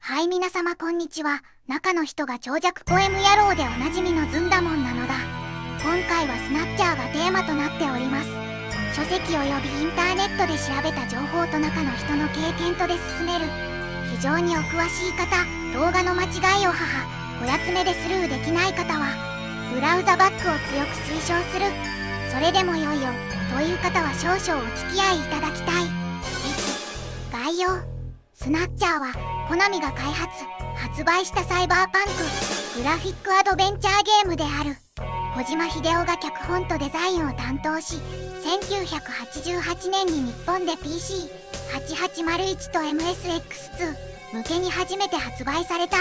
はい皆様こんにちは。中の人が長尺ポエム野郎でおなじみのずんだもんなのだ。今回はスナッチャーがテーマとなっております。書籍及びインターネットで調べた情報と中の人の経験とで進める。非常にお詳しい方、動画の間違いをおやつめでスルーできない方はブラウザバックを強く推奨する。それでもよいよという方は少々お付き合いいただきたい。1、概要。スナッチャーはコナミが開発売したサイバーパンクグラフィックアドベンチャーゲームである。小島秀夫が脚本とデザインを担当し、1988年に日本で PC8801 と MSX2 向けに初めて発売された。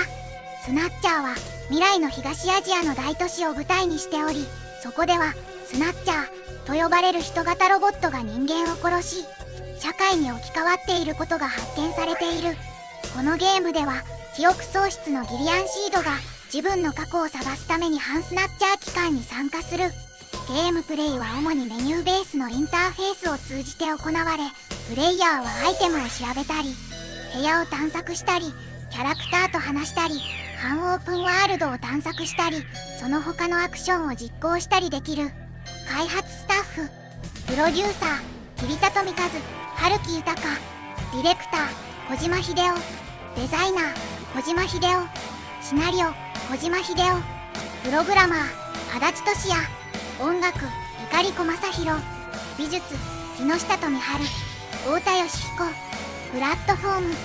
スナッチャーは未来の東アジアの大都市を舞台にしており、そこではスナッチャーと呼ばれる人型ロボットが人間を殺し、社会に置き換わっていることが発見されている。このゲームでは記憶喪失のギリアンシードが自分の過去を探すために反スナッチャー機関に参加する。ゲームプレイは主にメニューベースのインターフェースを通じて行われ、プレイヤーはアイテムを調べたり、部屋を探索したり、キャラクターと話したり、半オープンワールドを探索したり、その他のアクションを実行したりできる。開発スタッフ、プロデューサー、桐田富和、春木豊、ディレクター、小島秀夫、デザイナー、小島秀夫、シナリオ、小島秀夫、プログラマー、足立俊也、音楽、碇小正弘、美術、木下富春、太田義彦、プラットフォーム、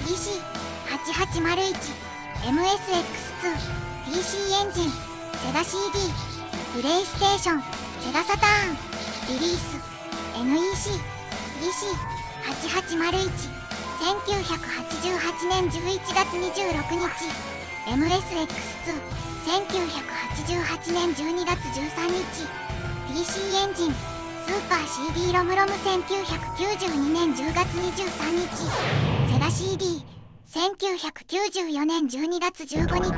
PC8801、MSX2、PC エンジン、セガ CD、プレイステーション、セガサターン、リリース、NEC、PC8801、1988年11月26日、MSX2、1988年12月13日、PC エンジン、スーパー CD ロムロム1992年10月23日、セガ CD、1994年12月15日、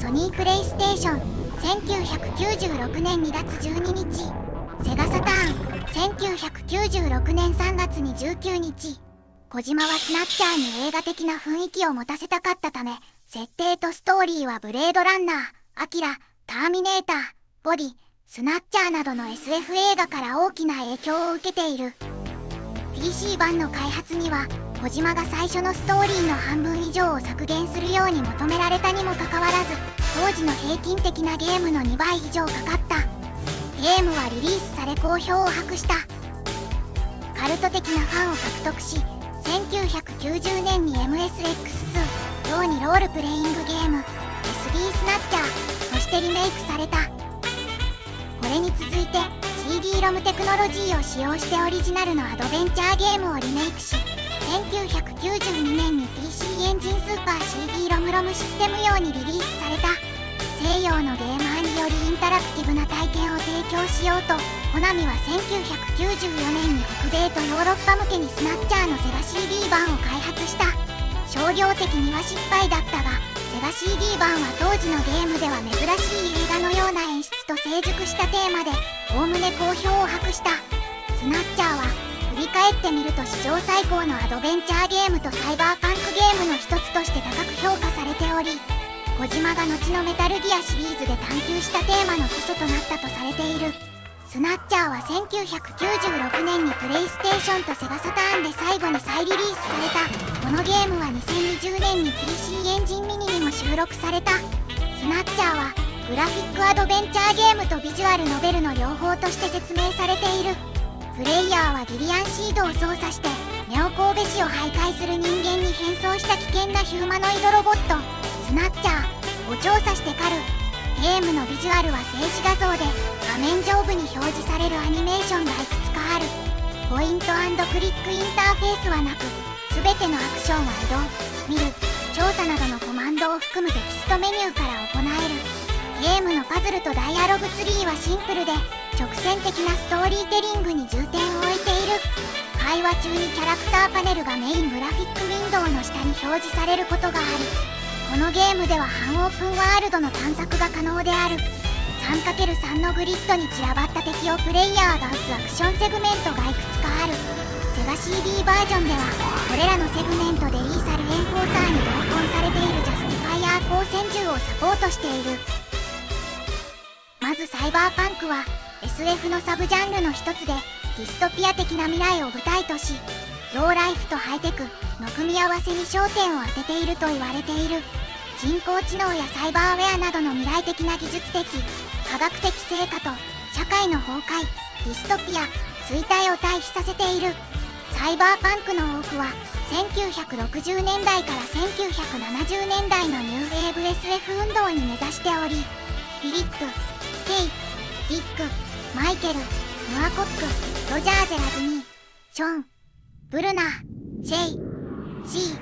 ソニープレイステーション、1996年2月12日、セガサターン、1996年3月に19日。小島はスナッチャーに映画的な雰囲気を持たせたかったため、設定とストーリーはブレードランナー、アキラ、ターミネーター、ボディ、スナッチャーなどの SF 映画から大きな影響を受けている。PC 版の開発には、小島が最初のストーリーの半分以上を削減するように求められたにもかかわらず、当時の平均的なゲームの2倍以上かかった。ゲームはリリースされ好評を博した。カルト的なファンを獲得し、1990年に MSX2 用にロールプレイングゲーム SD スナッチャーとしてリメイクされた。これに続いて CD ロムテクノロジーを使用してオリジナルのアドベンチャーゲームをリメイクし、1992年に PC エンジンスーパー CD ロムロムシステム用にリリースされた。西洋のゲーマーによりインタラクティブな体験を提供しようと、コナミは1994年に北米とヨーロッパ向けにスナッチャーのセガ CD 版を開発した。商業的には失敗だったが、セガ CD 版は当時のゲームでは珍しい映画のような演出と成熟したテーマで、おおむね好評を博した。スナッチャーは振り返ってみると史上最高のアドベンチャーゲームとサイバーパンクゲームの一つとして高く評価されており、小島が後のメタルギアシリーズで探求したテーマの基礎となったとされている。スナッチャーは1996年にプレイステーションとセガサターンで最後に再リリースされた。このゲームは2020年に PC エンジンミニにも収録された。スナッチャーはグラフィックアドベンチャーゲームとビジュアルノベルの両方として説明されている。プレイヤーはギリアンシードを操作してネオ神戸市を徘徊する人間に変装した危険なヒューマノイドロボットスナッチャーを調査して狩る。ゲームのビジュアルは静止画像で画面上部に表示されるアニメーションがいくつかある。ポイント&クリックインターフェースはなく、全てのアクションは移動、見る、調査などのコマンドを含むテキストメニューから行える。ゲームのパズルとダイアログツリーはシンプルで直線的なストーリーテリングに重点を置いている。会話中にキャラクターパネルがメイングラフィックウィンドウの下に表示されることがある。このゲームでは半オープンワールドの探索が可能である。3×3 のグリッドに散らばった敵をプレイヤーが撃つアクションセグメントがいくつかある。セガ CD バージョンではこれらのセグメントでイーサルエンフォーサーに同梱ポートしている。まずサイバーパンクは SF のサブジャンルの一つで、ディストピア的な未来を舞台とし、ローライフとハイテクの組み合わせに焦点を当てていると言われている。人工知能やサイバーウェアなどの未来的な技術的、科学的成果と社会の崩壊、ディストピア、衰退を対比させている。サイバーパンクの多くは1960年代から1970年代のニューウェーブ SF 運動に目指しており、フィリップ、ケイ、ディック、マイケル、ノアコック、ロジャー・ゼラズニー、ショーン、ブルナー、シェイ、シー、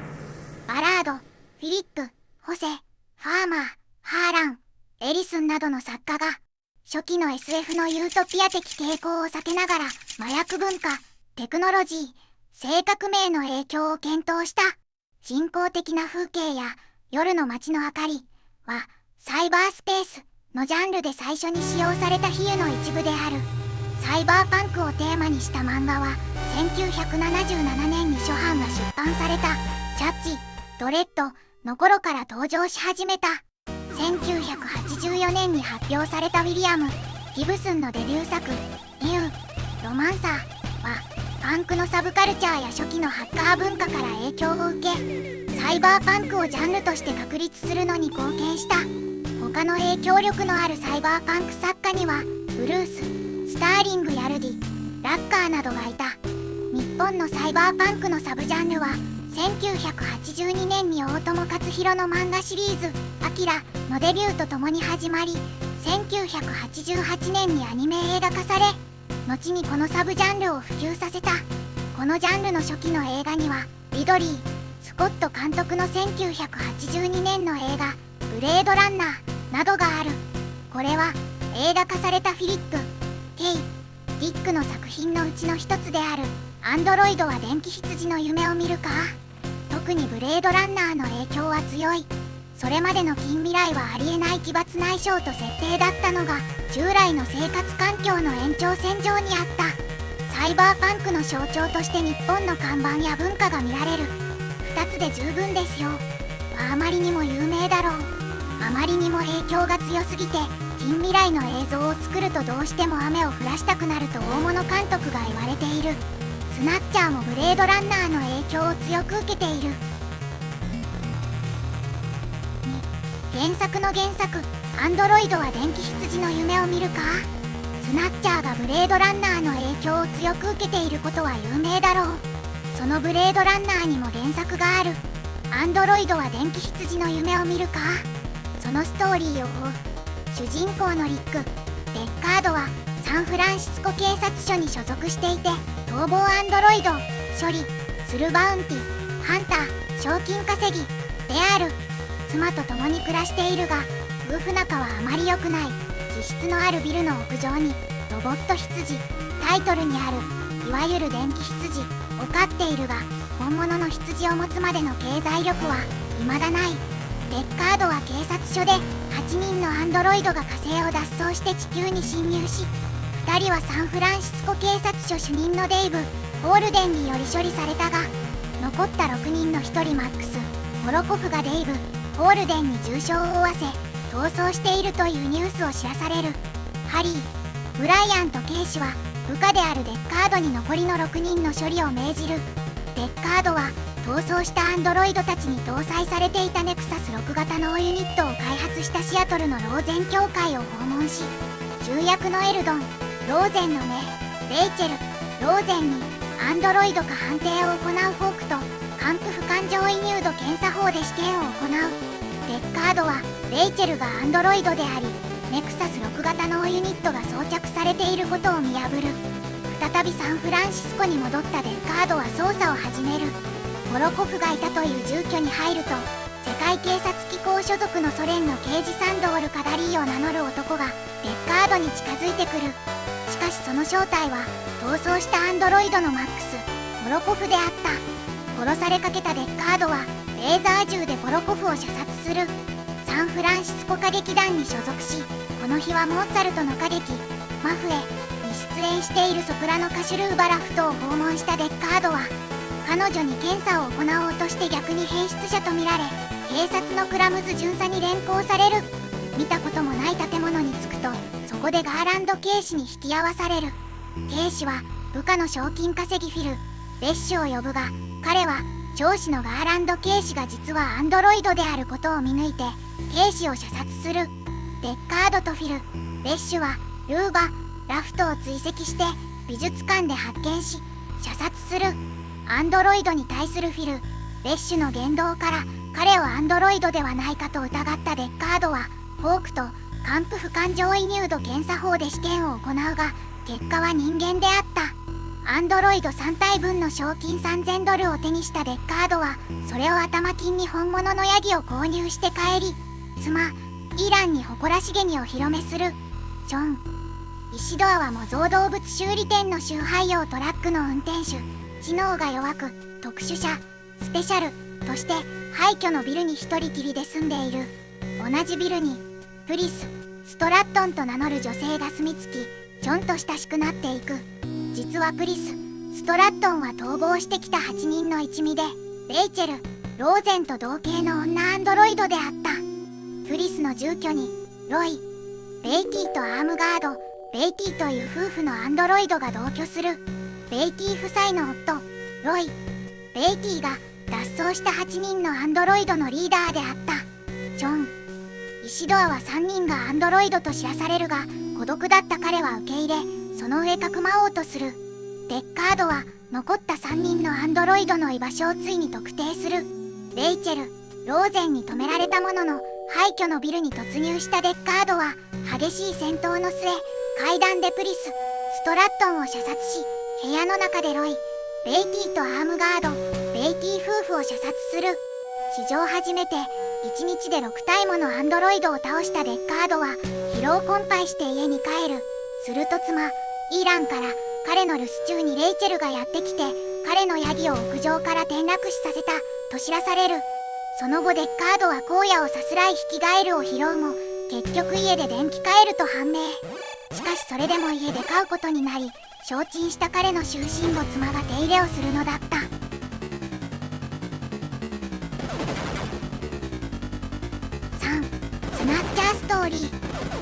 バラード、フィリップ、ホセ、ファーマー、ハーラン、エリスンなどの作家が初期の SF のユートピア的傾向を避けながら麻薬文化、テクノロジー、性革命の影響を検討した。人工的な風景や夜の街の明かりはサイバースペースのジャンルで最初に使用された比喩の一部である。サイバーパンクをテーマにした漫画は1977年に初版が出版されたジャッジ・ドレッドの頃から登場し始めた。1984年に発表されたウィリアム・ギブスンのデビュー作ニュー・ロマンサーはパンクのサブカルチャーや初期のハッカー文化から影響を受け、サイバーパンクをジャンルとして確立するのに貢献した。他の影響力のあるサイバーパンク作家にはブルース、スターリング・ヤルディ、ラッカーなどがいた。日本のサイバーパンクのサブジャンルは1982年に大友克洋の漫画シリーズ「アキラ」のデビューとともに始まり、1988年にアニメ映画化され、後にこのサブジャンルを普及させた。このジャンルの初期の映画にはリドリー・スコット監督の1982年の映画「ブレードランナー」などがある。これは映画化されたフィリップ・ケイ・ディックの作品のうちの一つである「アンドロイドは電気羊の夢を見るか」。特にブレードランナーの影響は強い。それまでの近未来はありえない奇抜な衣装と設定だったのが従来の生活環境の延長線上にあった。サイバーパンクの象徴として日本の看板や文化が見られる。2つで十分ですよ。あまりにも有名だろう。あまりにも影響が強すぎて近未来の映像を作るとどうしても雨を降らしたくなると大物監督が言われている。スナッチャーもブレードランナーの影響を強く受けている。原作の原作「アンドロイドは電気羊の夢を見るか」。スナッチャーがブレードランナーの影響を強く受けていることは有名だろう。そのブレードランナーにも原作がある。アンドロイドは電気羊の夢を見るか。そのストーリーを追う主人公のリック・デッカードはサンフランシスコ警察署に所属していて、逃亡アンドロイド処理するバウンティハンター賞金稼ぎである。妻と共に暮らしているが夫婦仲はあまり良くない。自室のあるビルの屋上にロボット羊、タイトルにあるいわゆる電気羊を飼っているが、本物の羊を持つまでの経済力は未だない。デッカードは警察署で8人のアンドロイドが火星を脱走して地球に侵入し、2人はサンフランシスコ警察署主任のデイブ・ホールデンにより処理されたが、残った6人の1人マックス・モロコフがデイブ・ホールデンに重傷を負わせ逃走しているというニュースを知らされる。ハリー・ブライアント警視は部下であるデッカードに残りの6人の処理を命じる。デッカードは逃走したアンドロイドたちに搭載されていたネクサス6型脳ユニットを開発したシアトルのローゼン教会を訪問し、重役のエルドン、ローゼンの目、レイチェル、ローゼンにアンドロイドか判定を行うフォークと還付不感情移入度検査法で試験を行う。デッカードはレイチェルがアンドロイドであり、ネクサス6型脳ユニットが装着されていることを見破る。再びサンフランシスコに戻ったデッカードは捜査を始める。モロコフがいたという住居に入ると、世界警察機構所属のソ連の刑事サンドール・カダリーを名乗る男がデッカードに近づいてくる。しかしその正体は逃走したアンドロイドのマックス・モロコフであった。殺されかけたデッカードはレーザー銃でモロコフを射殺する。サンフランシスコ歌劇団に所属し、この日はモーツァルトの歌劇「マフエ」に出演しているソプラノ歌手ルーバラフトを訪問したデッカードは、彼女に検査を行おうとして逆に変質者とみられ警察のクラムズ巡査に連行される。見たこともない建物に着くと、そこでガーランド警視に引き合わされる。警視は部下の賞金稼ぎフィル・ベッシュを呼ぶが、彼は上司のガーランド警視が実はアンドロイドであることを見抜いて警視を射殺する。デッカードとフィル・ベッシュはルーバ・ラフトを追跡して美術館で発見し射殺する。アンドロイドに対するフィル・ベッシュの言動から彼をアンドロイドではないかと疑ったデッカードはホークと還付不感情移入度検査法で試験を行うが、結果は人間であった。アンドロイド3体分の賞金$3000を手にしたデッカードはそれを頭金に本物のヤギを購入して帰り、妻イランに誇らしげにお披露目する。ジョン・イシドアは模造動物修理店の集配用トラックの運転手。知能が弱く特殊車スペシャルとして廃墟のビルに一人きりで住んでいる。同じビルにプリス・ストラットンと名乗る女性が住み着き、ちょんと親しくなっていく。実はプリス・ストラットンは逃亡してきた8人の一味で、レイチェル・ローゼンと同型の女アンドロイドであった。プリスの住居にロイ・ベイティとアームガード・ベイティという夫婦のアンドロイドが同居する。ベイティ夫妻の夫ロイ・ベイティが脱走した8人のアンドロイドのリーダーであった。ジョン・イシドアは3人がアンドロイドと知らされるが、孤独だった彼は受け入れ、その上かくまおうとする。デッカードは残った3人のアンドロイドの居場所をついに特定する。レイチェル・ローゼンに止められたものの、廃墟のビルに突入したデッカードは激しい戦闘の末、階段でプリス・ストラットンを射殺し、部屋の中でロイ・ベイティとアームガード・ベイティ夫婦を射殺する。史上初めて1日で6体ものアンドロイドを倒したデッカードは疲労困憊して家に帰る。すると妻イランから彼の留守中にレイチェルがやってきて、彼のヤギを屋上から転落死させたと知らされる。その後デッカードは荒野をさすらいヒキガエルを拾うも、結局家で電気カエルと判明。しかしそれでも家で飼うことになり、承知した彼の就寝後妻が手入れをするのだった。3. スナッチャーストーリー。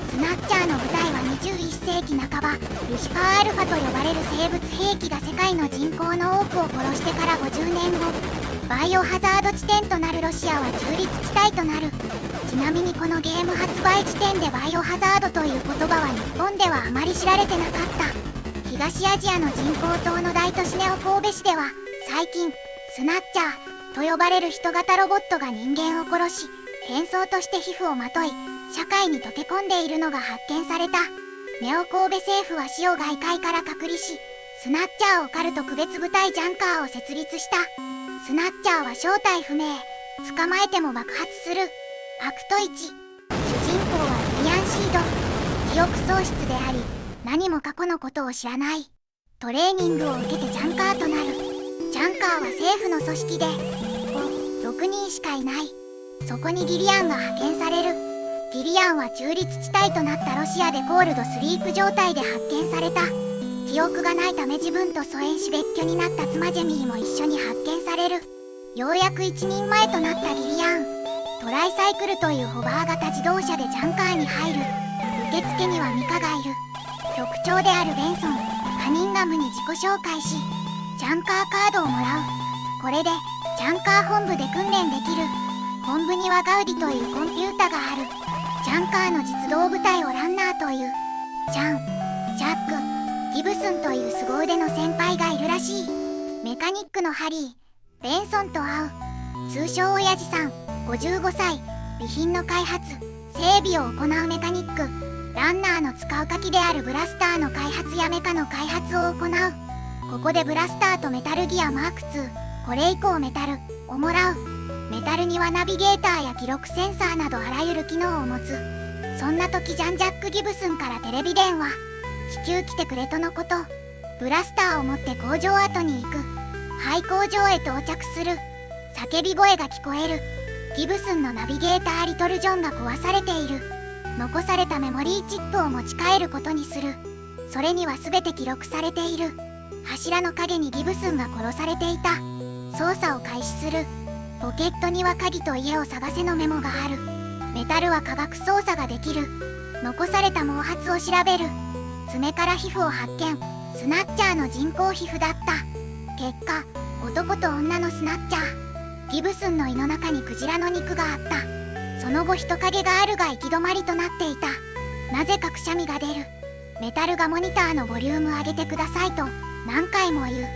スナッチャーの舞台は21世紀半ば、ルシファーアルファと呼ばれる生物兵器が世界の人口の多くを殺してから50年後、バイオハザード地点となるロシアは中立地帯となる。ちなみにこのゲーム発売時点でバイオハザードという言葉は日本ではあまり知られてなかった。東アジアの人口島の大都市ネオ神戸市では最近スナッチャーと呼ばれる人型ロボットが人間を殺し、変装として皮膚をまとい社会に溶け込んでいるのが発見された。ネオ神戸政府は死を外界から隔離し、スナッチャーオカルト区別部隊ジャンカーを設立した。スナッチャーは正体不明、捕まえても爆発する。アクト1、主人公はビリアンシード。記憶喪失であり何も過去のことを知らない。トレーニングを受けてジャンカーとなる。ジャンカーは政府の組織で6人しかいない。そこにギリアンが派遣される。ギリアンは中立地帯となったロシアでコールドスリープ状態で発見された。記憶がないため自分と疎遠し別居になった妻ジェミーも一緒に発見される。ようやく一人前となったギリアン。トライサイクルというホバー型自動車でジャンカーに入る。受付にはミカがいる。局長であるベンソン・カニンガムに自己紹介し、ジャンカーカードをもらう。これでジャンカー本部で訓練できる。本部にはガウディというコンピュータがある。ジャンカーの実動部隊をランナーという。ジャン、ジャック、ギブスンという凄腕の先輩がいるらしい。メカニックのハリー、ベンソンと会う。通称親父さん、55歳。備品の開発、整備を行うメカニック。ランナーの使う火器であるブラスターの開発やメカの開発を行う。ここでブラスターとメタルギアマーク2、これ以降メタルをもらう。メタルにはナビゲーターや記録センサーなどあらゆる機能を持つ。そんな時ジャン・ジャック・ギブスンからテレビ電話。気球来てくれとのこと。ブラスターを持って工場跡に行く。廃工場へ到着する。叫び声が聞こえる。ギブスンのナビゲーターリトル・ジョンが壊されている。残されたメモリーチップを持ち帰ることにする。それには全て記録されている。柱の陰にギブスンが殺されていた。捜査を開始する。ポケットには鍵と家を探せのメモがある。メタルは科学操作ができる。残された毛髪を調べる。爪から皮膚を発見。スナッチャーの人工皮膚だった。結果、男と女のスナッチャー。ギブスンの胃の中にクジラの肉があった。その後人影があるが行き止まりとなっていた。なぜかくしゃみが出る。メタルがモニターのボリューム上げてくださいと何回も言う。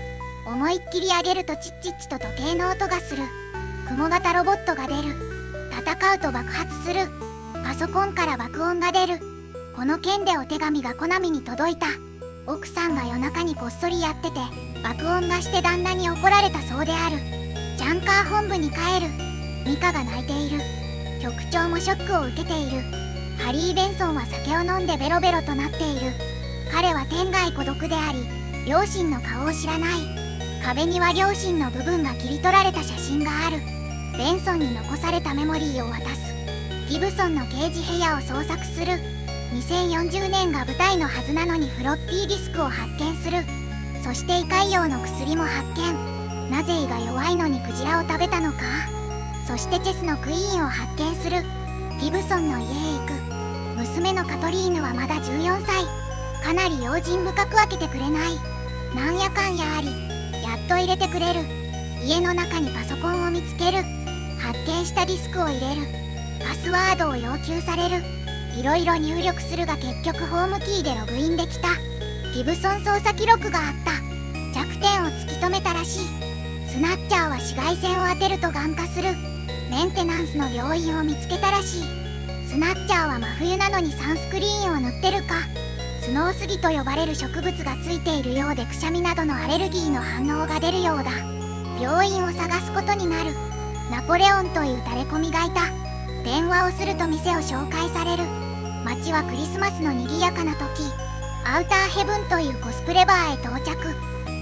思いっきり上げるとチッチッチと時計の音がする。雲型ロボットが出る。戦うと爆発する。パソコンから爆音が出る。この件でお手紙がコナミに届いた。奥さんが夜中にこっそりやってて爆音がして旦那に怒られたそうである。ジャンカー本部に帰る。ミカが泣いている。局長もショックを受けている。ハリー・ベンソンは酒を飲んでベロベロとなっている。彼は天涯孤独であり両親の顔を知らない。壁には両親の部分が切り取られた写真がある。ベンソンに残されたメモリーを渡す。ギブソンの刑事部屋を捜索する。2040年が舞台のはずなのにフロッピーディスクを発見する。そして胃潰瘍の薬も発見。なぜ胃が弱いのにクジラを食べたのか。そしてチェスのクイーンを発見する。ギブソンの家へ行く。娘のカトリーヌはまだ14歳。かなり用心深く開けてくれない。なんやかんやありやっと入れてくれる。家の中にパソコンを見つける。発見したディスクを入れる。パスワードを要求される。いろいろ入力するが結局ホームキーでログインできた。ギブソン操作記録があった。弱点を突き止めたらしい。スナッチャーは紫外線を当てると眼化する。メンテナンスの病院を見つけたらしい。スナッチャーは真冬なのにサンスクリーンを塗ってるか。スノースギと呼ばれる植物がついているようでくしゃみなどのアレルギーの反応が出るようだ。病院を探すことになる。ナポレオンというタレコミがいた。電話をすると店を紹介される。街はクリスマスの賑やかな時、アウターヘブンというコスプレバーへ到着。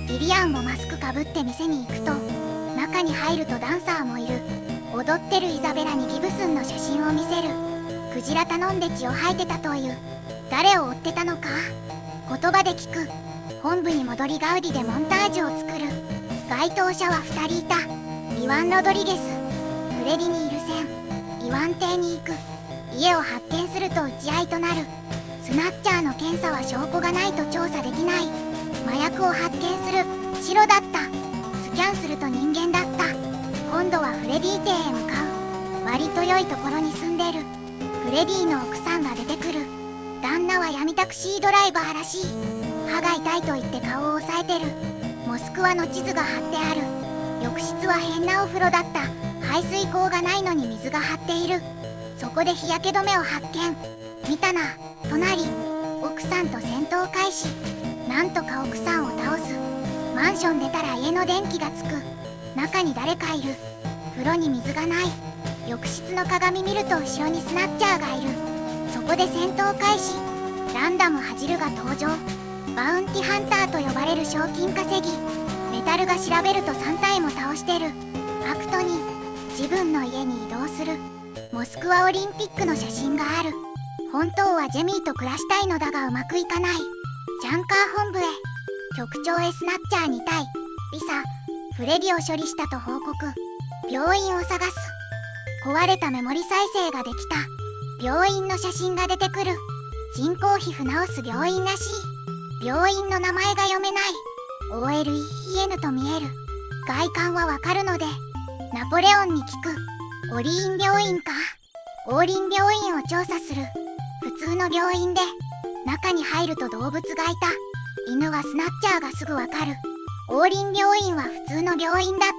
リリアンもマスクかぶって店に行くと、中に入るとダンサーもいる。踊ってるイザベラにギブスンの写真を見せる。クジラ頼んで血を吐いてたという。誰を追ってたのか言葉で聞く。本部に戻りガウディでモンタージュを作る。該当者は2人いた。イワン・ロドリゲス、フレディニールセン。イワン邸に行く。家を発見すると撃ち合いとなる。スナッチャーの検査は証拠がないと調査できない。麻薬を発見する。白だった。スキャンすると人間だった。今度はフレディ邸へ向かう。割と良いところに住んでる。フレディの奥さんが出てくる。旦那は闇タクシードライバーらしい。歯が痛いと言って顔を押さえてる。モスクワの地図が貼ってある。浴室は変なお風呂だった。排水口がないのに水が張っている。そこで日焼け止めを発見。見たな、隣。奥さんと戦闘開始。なんとか奥さんを倒す。マンション出たら家の電気がつく。中に誰かいる。風呂に水がない。浴室の鏡見ると後ろにスナッチャーがいる。そこで戦闘開始。ランダムハジルが登場。バウンティハンターと呼ばれる賞金稼ぎ。メタルが調べると3体も倒してる。アクトに自分の家に移動する。モスクワオリンピックの写真がある。本当はジェミーと暮らしたいのだがうまくいかない。ジャンカー本部へ。局長へスナッチャー2体。リサ、フレディを処理したと報告。病院を探す。壊れたメモリ再生ができた。病院の写真が出てくる。人工皮膚治す病院らしい。病院の名前が読めない。OLEN と見える。外観はわかるのでナポレオンに聞く。オリーン病院か。オーリン病院を調査する。普通の病院で中に入ると動物がいた。犬はスナッチャーがすぐわかる。オーリン病院は普通の病院だっ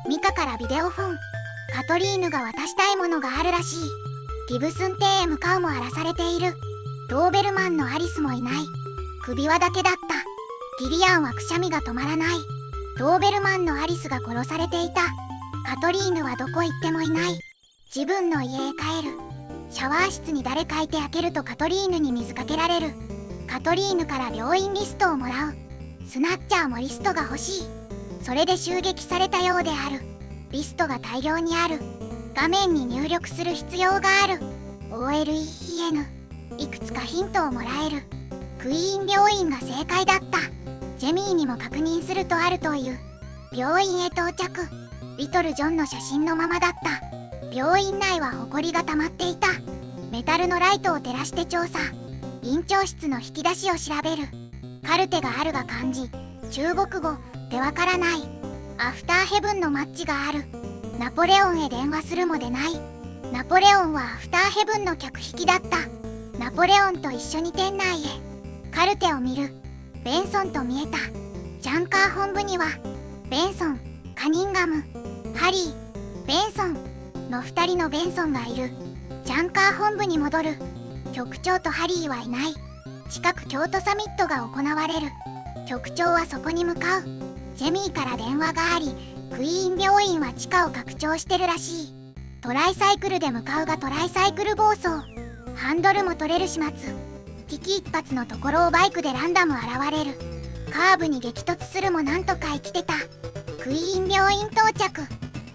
た。ミカからビデオフォン。カトリーヌが渡したいものがあるらしい。ギブスン邸へ向かうも荒らされている。ドーベルマンのアリスもいない。首輪だけだった。ギリアンはくしゃみが止まらない。ドーベルマンのアリスが殺されていた。カトリーヌはどこ行ってもいない。自分の家へ帰る。シャワー室に誰かいて開けるとカトリーヌに水かけられる。カトリーヌから病院リストをもらう。スナッチャーもリストが欲しい。それで襲撃されたようである。リストが大量にある。画面に入力する必要がある。OLEN。いくつかヒントをもらえる。クイーン病院が正解だった。ジェミーにも確認するとあるという。病院へ到着。リトル・ジョンの写真のままだった。病院内は埃が溜まっていた。メタルのライトを照らして調査。院長室の引き出しを調べる。カルテがあるが漢字、中国語でわからない。アフターヘブンのマッチがある。ナポレオンへ電話するも出ない。ナポレオンはアフターヘブンの客引きだった。ナポレオンと一緒に店内へ。カルテを見る。ベンソンと見えた。ジャンカー本部にはベンソン、カニンガム、ハリー、ベンソンの2人のベンソンがいる。ジャンカー本部に戻る。局長とハリーはいない。近く京都サミットが行われる。局長はそこに向かう。ジェミーから電話があり、クイーン病院は地下を拡張してるらしい。トライサイクルで向かうがトライサイクル暴走。ハンドルも取れる始末。危機一髪のところをバイクでランダム現れる。カーブに激突するもなんとか生きてた。クイーン病院到着。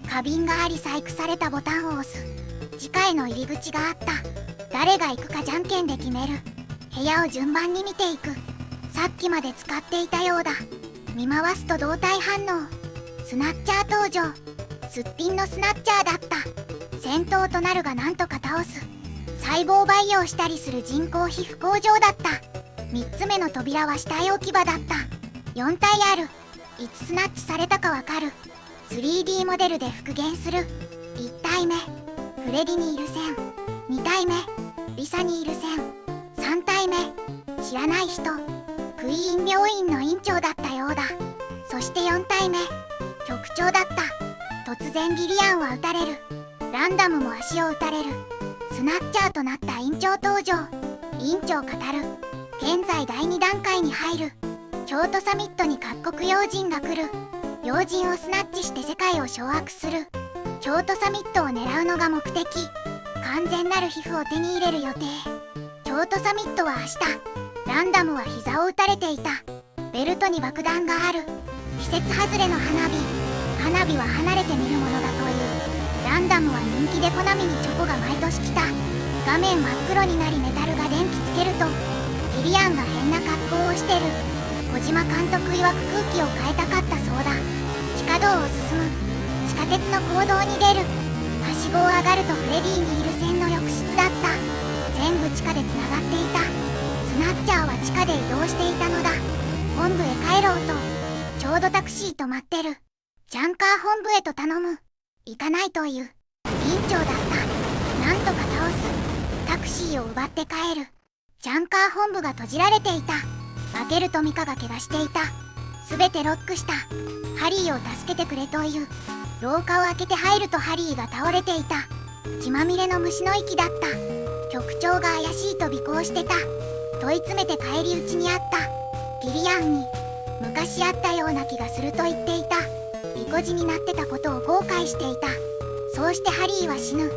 花瓶があり細工されたボタンを押す。次回の入り口があった。誰が行くかじゃんけんで決める。部屋を順番に見ていく。さっきまで使っていたようだ。見回すと動体反応。スナッチャー登場。すっぴんのスナッチャーだった。戦闘となるがなんとか倒す。細胞培養したりする人工皮膚工場だった。3つ目の扉は死体置き場だった。4体ある。いつスナッチされたかわかる。3D モデルで復元する。1体目フレディにいる線。2体目リサにいる線。3体目知らない人。クイーン病院の院長だったようだ。そして4体目局長だった。突然ギリアンは撃たれる。ランダムも足を撃たれる。スナッチャーとなった院長登場。院長語る。現在第2段階に入る。京都サミットに各国要人が来る。要人をスナッチして世界を掌握する。京都サミットを狙うのが目的。完全なる皮膚を手に入れる予定。京都サミットは明日。ランダムは膝を打たれていた。ベルトに爆弾がある。季節外れの花火。花火は離れて見るものだという。ランダムは人気でコナミにチョコが毎年来た。画面真っ黒になりメタルが電気つけるとギリアンが変な格好をしてる。小島監督曰く空気を変えたかったそうだ。地下道を進む。地下鉄の坑道に出る。はしごを上がるとフレディにいる線の浴室だった。全部地下でつながっていた。スナッチャーは地下で移動していたのだ。本部へ帰ろうとちょうどタクシー止まってる。ジャンカー本部へと頼む。行かないという。院長だった。なんとか倒す。タクシーを奪って帰る。ジャンカー本部が閉じられていた。開けるとミカが怪我していた。すべてロックした。ハリーを助けてくれという。廊下を開けて入るとハリーが倒れていた。血まみれの虫の息だった。局長が怪しいと尾行してた。問い詰めて返り討ちにあった。ギリアンに昔あったような気がすると言っていた。意固地になってたことを後悔していた。そうしてハリーは死ぬ。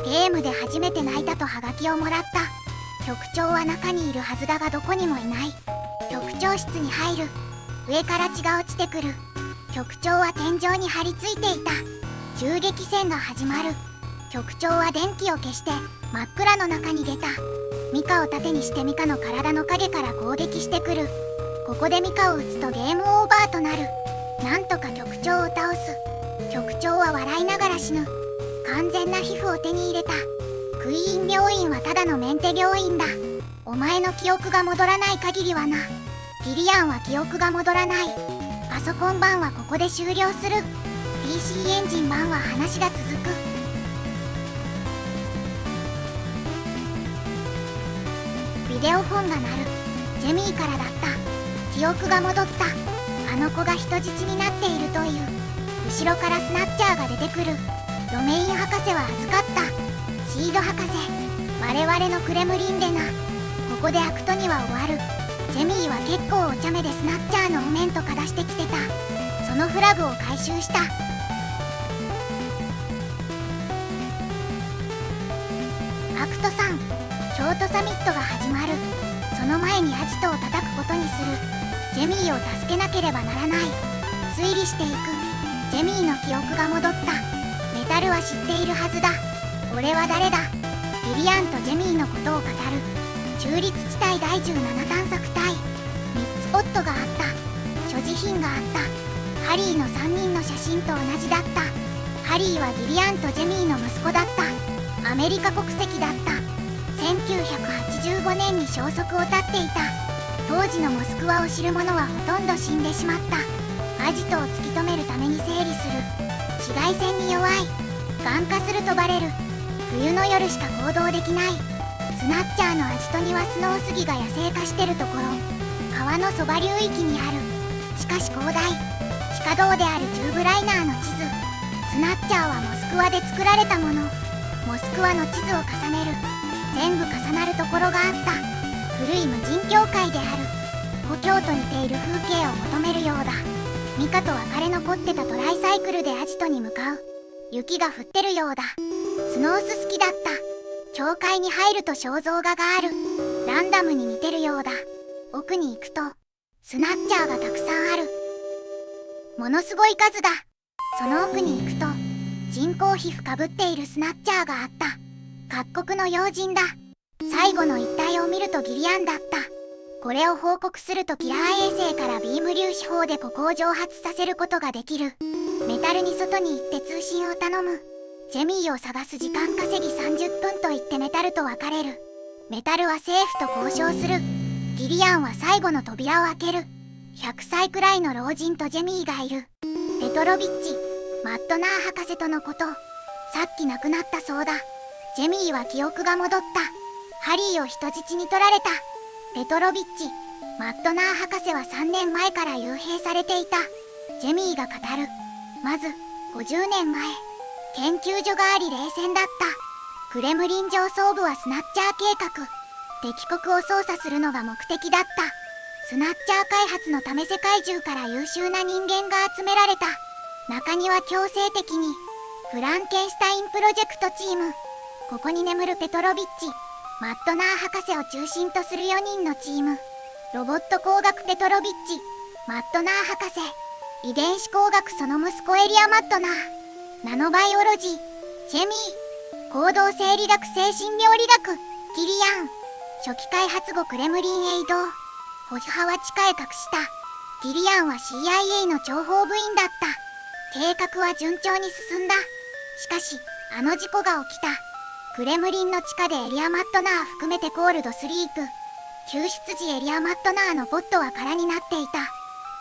ゲームで初めて泣いたとハガキをもらった。局長は中にいるはずだがどこにもいない。局長室に入る。上から血が落ちてくる。局長は天井に張り付いていた。銃撃戦が始まる。局長は電気を消して真っ暗の中に出た。ミカを盾にしてミカの体の影から攻撃してくる。ここでミカを撃つとゲームオーバーとなる。なんとか局長を倒す。局長は笑いながら死ぬ。完全な皮膚を手に入れた。クイーン病院はただのメンテ病院だ。お前の記憶が戻らない限りはな。ギリアンは記憶が戻らない。パソコン版はここで終了する。 PC エンジン版は話が続く。ビデオフォンが鳴る。ジェミーからだった。記憶が戻った。あの子が人質になっているという。後ろからスナッチャーが出てくる。ロメイン博士は預かった。シード博士、我々のクレムリンでな。ここでアクト2は終わる。ジェミーは結構お茶目でスナッチャーのお面とか出してきてた。そのフラグを回収した。アクト3、京都サミットが始まる。その前にアジトを叩くことにする。ジェミーを助けなければならない。推理していく。ジェミーの記憶が戻った。メタルは知っているはずだ。俺は誰だ。リリアンとジェミーのことを語る。中立地帯第17探索隊。3つポットがあった。所持品があった。ハリーの3人の写真と同じだった。ハリーはギリアンとジェミーの息子だった。アメリカ国籍だった。1985年に消息を絶っていた。当時のモスクワを知る者はほとんど死んでしまった。アジトを突き止めるために整理する。紫外線に弱い。眼化するとバレる。冬の夜しか行動できない。スナッチャーのアジトにはスノウスギが野生化してるところ。川のそば流域にある。しかし広大。地下道であるチューブライナーの地図。スナッチャーはモスクワで作られたもの。モスクワの地図を重ねる。全部重なるところがあった。古い無人教会である。故郷と似ている風景を求めるようだ。ミカと別れ残ってたトライサイクルでアジトに向かう。雪が降ってるようだ。スノース好きだった。教会に入ると肖像画がある。ランダムに似てるようだ。奥に行くとスナッチャーがたくさんある。ものすごい数だ。その奥に行くと人工皮膚かぶっているスナッチャーがあった。各国の要人だ。最後の一体を見るとギリアンだった。これを報告するとキラー衛星からビーム粒子砲でここを蒸発させることができる。メタルに外に行って通信を頼む。ジェミーを探す時間稼ぎ30分と言ってメタルと別れる。メタルは政府と交渉する。ギリアンは最後の扉を開ける。100歳くらいの老人とジェミーがいる。ペトロビッチ、マットナー博士とのこと。さっき亡くなったそうだ。ジェミーは記憶が戻った。ハリーを人質に取られた。ペトロビッチ、マットナー博士は3年前から幽閉されていた。ジェミーが語る。まず50年前、研究所があり冷戦だった。クレムリン上層部はスナッチャー計画。敵国を操作するのが目的だった。スナッチャー開発のため世界中から優秀な人間が集められた。中には強制的にフランケンシュタインプロジェクトチーム。ここに眠るペトロビッチ、マットナー博士を中心とする4人のチーム。ロボット工学ペトロビッチ、マットナー博士。遺伝子工学その息子エリア・マットナー。ナノバイオロジー、ジェミー。行動生理学精神病理学、ギリアン。初期開発後クレムリンへ移動。保守派は地下へ隠した。ギリアンは CIA の諜報部員だった。計画は順調に進んだ。しかしあの事故が起きた。クレムリンの地下でエリア・マットナー含めてコールドスリープ。救出時エリア・マットナーのポットは空になっていた。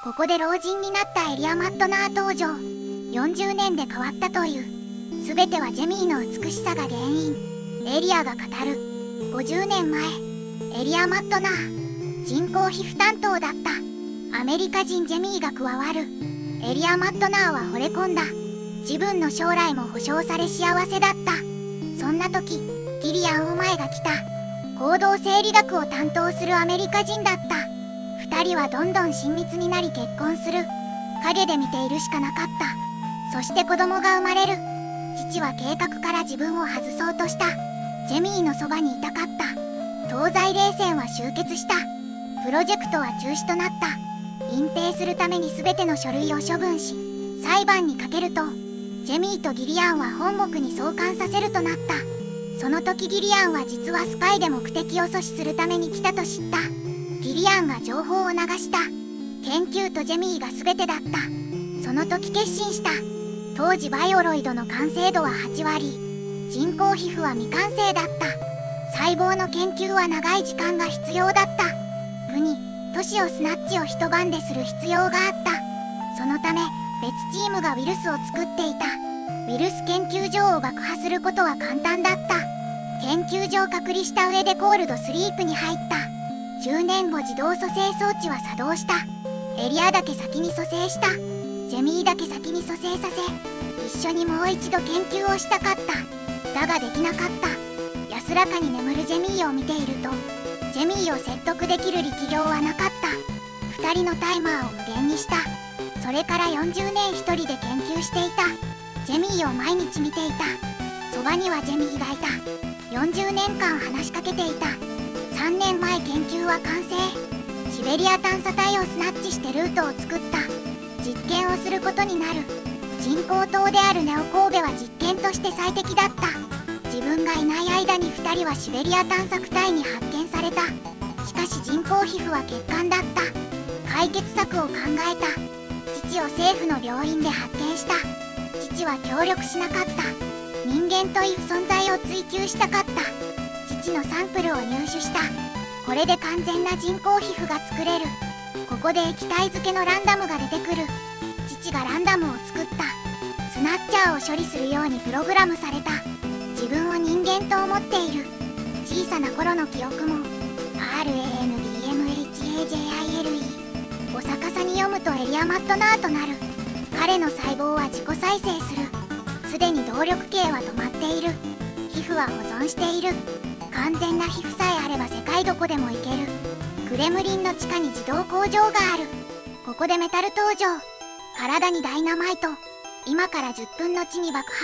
ここで老人になったエリア・マットナー登場。40年で変わったという。全てはジェミーの美しさが原因。エリアが語る。50年前、エリア・マットナー、人工皮膚担当だった。アメリカ人ジェミーが加わる。エリア・マットナーは惚れ込んだ。自分の将来も保証され幸せだった。そんな時、ギリアンお前が来た。行動生理学を担当するアメリカ人だった。2人はどんどん親密になり結婚する。陰で見ているしかなかった。そして子供が生まれる。父は計画から自分を外そうとした。ジェミーのそばにいたかった。東西冷戦は終結した。プロジェクトは中止となった。隠蔽するために全ての書類を処分し、裁判にかけると、ジェミーとギリアンは本国に送還させるとなった。その時ギリアンは実はスパイで目的を阻止するために来たと知った。ギリアンが情報を流した。研究とジェミーが全てだった。その時決心した。当時バイオロイドの完成度は8割。人工皮膚は未完成だった。細胞の研究は長い時間が必要だった。国、都市をスナッチを一晩でする必要があった。そのため別チームがウイルスを作っていた。ウイルス研究所を爆破することは簡単だった。研究所を隔離した上でコールドスリープに入った。10年後自動蘇生装置は作動した。エリアだけ先に蘇生した。ジェミーだけ先に蘇生させ、一緒にもう一度研究をしたかった。だができなかった。安らかに眠るジェミーを見ていると、ジェミーを説得できる力量はなかった。2人のタイマーを無限にした。それから40年一人で研究していた。ジェミーを毎日見ていた。そばにはジェミーがいた。40年間話しかけていた。3年前研究は完成。シベリア探査隊をスナッチしてルートを作った。実験をすることになる。人工島であるネオ神戸は実験として最適だった。自分がいない間に2人はシベリア探索隊に発見された。しかし人工皮膚は欠陥だった。解決策を考えた。父を政府の病院で発見した。父父は協力しなかった。人間という存在を追求したかった。父のサンプルを入手した。これで完全な人工皮膚が作れる。ここで液体漬けのランダムが出てくる。父がランダムを作った。スナッチャーを処理するようにプログラムされた。自分を人間と思っている。小さな頃の記憶も RANDMHAJILE を逆さに読むとエリアマットナーとなる。彼の細胞は自己再生する。すでに動力系は止まっている。皮膚は保存している。完全な皮膚さえあれば世界どこでも行ける。クレムリンの地下に自動工場がある。ここでメタル登場。体にダイナマイト。今から10分の地に爆破。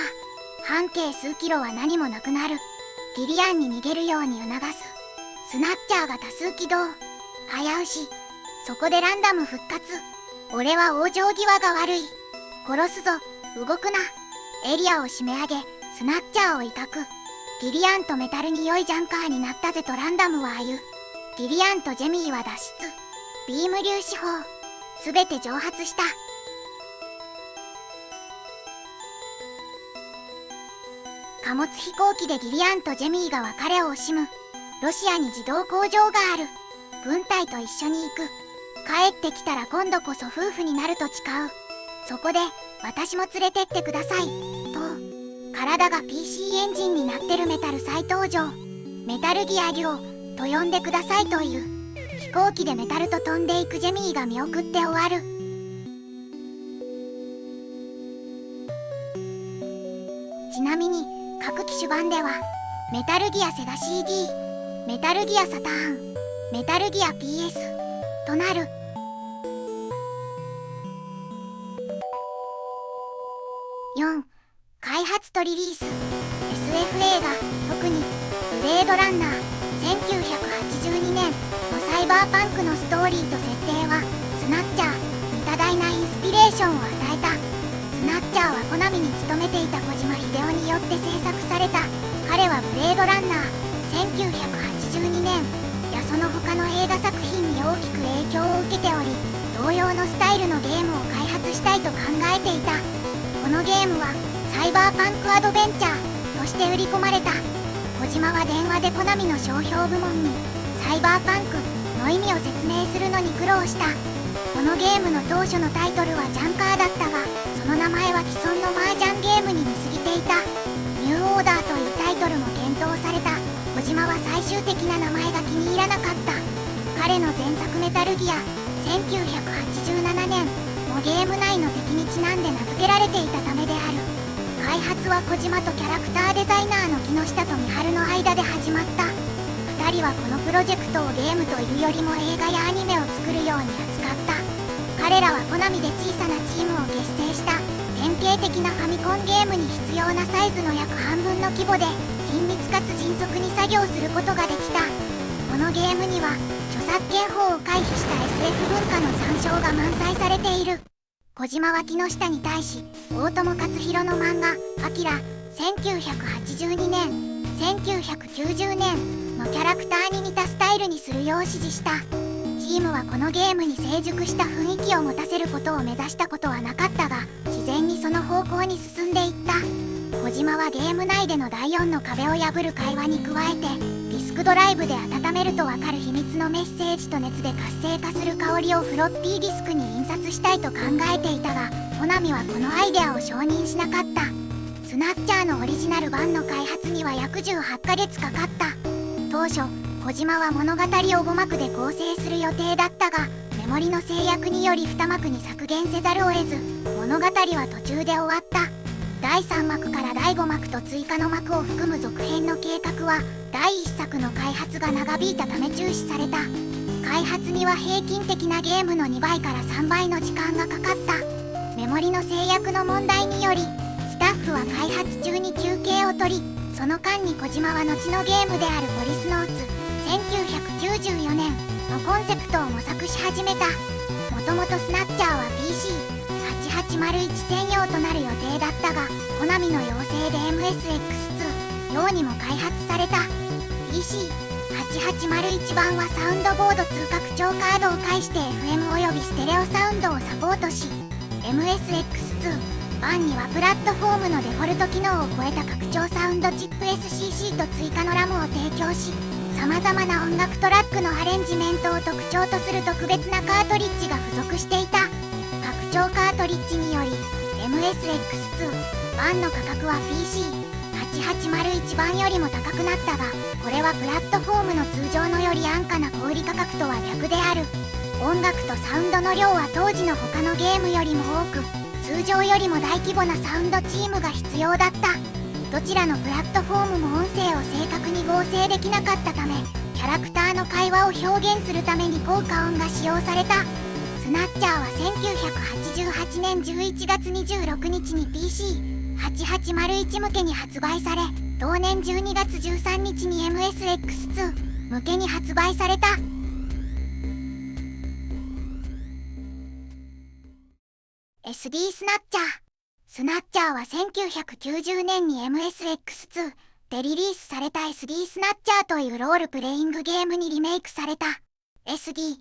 半径数キロは何もなくなる。ギリアンに逃げるように促す。スナッチャーが多数起動。危うし。そこでランダム復活。俺は往生際が悪い。殺すぞ。動くな。エリアを締め上げ、スナッチャーを威嚇。ギリアンとメタルに良いジャンカーになったぜとランダムは言う。ギリアンとジェミーは脱出。ビーム粒子砲。すべて蒸発した。貨物飛行機でギリアンとジェミーが別れを惜しむ。ロシアに自動工場がある。軍隊と一緒に行く。帰ってきたら今度こそ夫婦になると誓う。そこで私も連れてってくださいと。体が PC エンジンになってるメタル再登場。メタルギア寮と呼んでくださいという。飛行機でメタルと飛んでいくジェミーが見送って終わる。ちなみに各機種版ではメタルギアセガ CD、メタルギアサターン、メタルギア PS となる。4. 開発とリリース。 SF 映画、特にブレードランナー1982年のサイバーパンクのストーリーと設定はスナッチャーに多大なインスピレーションを与えた。スナッチャーはコナミに勤めていた小島秀夫によって制作された。彼はブレードランナー1982年やその他の映画作品に大きく影響を受けており、同様のスタイルのゲームを開発したいと考えていた。このゲームはサイバーパンクアドベンチャーとして売り込まれた。小島は電話でコナミの商標部門にサイバーパンクの意味を説明するのに苦労した。このゲームの当初のタイトルはジャンカーだったが、その名前は既存の麻雀ゲームに似すぎていた。ニューオーダーというタイトルも検討された。小島は最終的な名前が気に入らなかった。彼の前作メタルギア1987年もゲーム内の敵にちなんで名付けられていたためである。開発は小島とキャラクターデザイナーの木下と美晴の間で始まった。2人はこのプロジェクトをゲームというよりも映画やアニメを作るように扱った。彼らはコナミで小さなチームを結成した。典型的なファミコンゲームに必要なサイズの約半分の規模で緊密かつ迅速に作業することができた。このゲームには著作権法を回避した SF 文化の参照が満載されている。小島は木下に対し大友克洋の漫画「アキラ」1982年1990年のキャラクターに似たスタイルにするよう指示した。チームはこのゲームに成熟した雰囲気を持たせることを目指したことはなかったが、自然にその方向に進んでいった。小島はゲーム内での第4の壁を破る会話に加えて、ディスクドライブで温めるとわかる秘密のメッセージと熱で活性化する香りをフロッピーディスクに印刷したいと考えていたが、コナミはこのアイデアを承認しなかった。スナッチャーのオリジナル版の開発には約18ヶ月かかった。当初小島は物語を5幕で構成する予定だったが、メモリの制約により2幕に削減せざるを得ず、物語は途中で終わった。第3幕から第5幕と追加の幕を含む続編の計画は第1作の開発が長引いたため中止された。開発には平均的なゲームの2倍から3倍の時間がかかった。メモリの制約の問題によりスタッフは開発中に休憩を取り、その間に小島は後のゲームであるポリスノーツ1994年のコンセプトを模索し始めた。もともとスナッチャーは PC8801 専用となる予定だったが、コナミの要請で MSX2 用にも開発された。 PC8801 版はサウンドボード通拡張カードを介して FM およびステレオサウンドをサポートし、 MSX2 版にはプラットフォームのデフォルト機能を超えた拡張サウンドチップ SCC と追加のラムを提供し、さまざまな音楽トラックのアレンジメントを特徴とする特別なカートリッジが付属していた。拡張カートリッジにより MSX2 版の価格は PC8801 版よりも高くなったが、これはプラットフォームの通常のより安価な小売価格とは逆である。音楽とサウンドの量は当時の他のゲームよりも多く、通常よりも大規模なサウンドチームが必要だった。どちらのプラットフォームも音声を正確に合成できなかったため、キャラクターの会話を表現するために効果音が使用された。スナッチャーは1988年11月26日に PC8801 向けに発売され、同年12月13日に MSX2 向けに発売された。SD スナッチャー。スナッチャーは1990年に MSX2 でリリースされた SD スナッチャーというロールプレイングゲームにリメイクされた。SD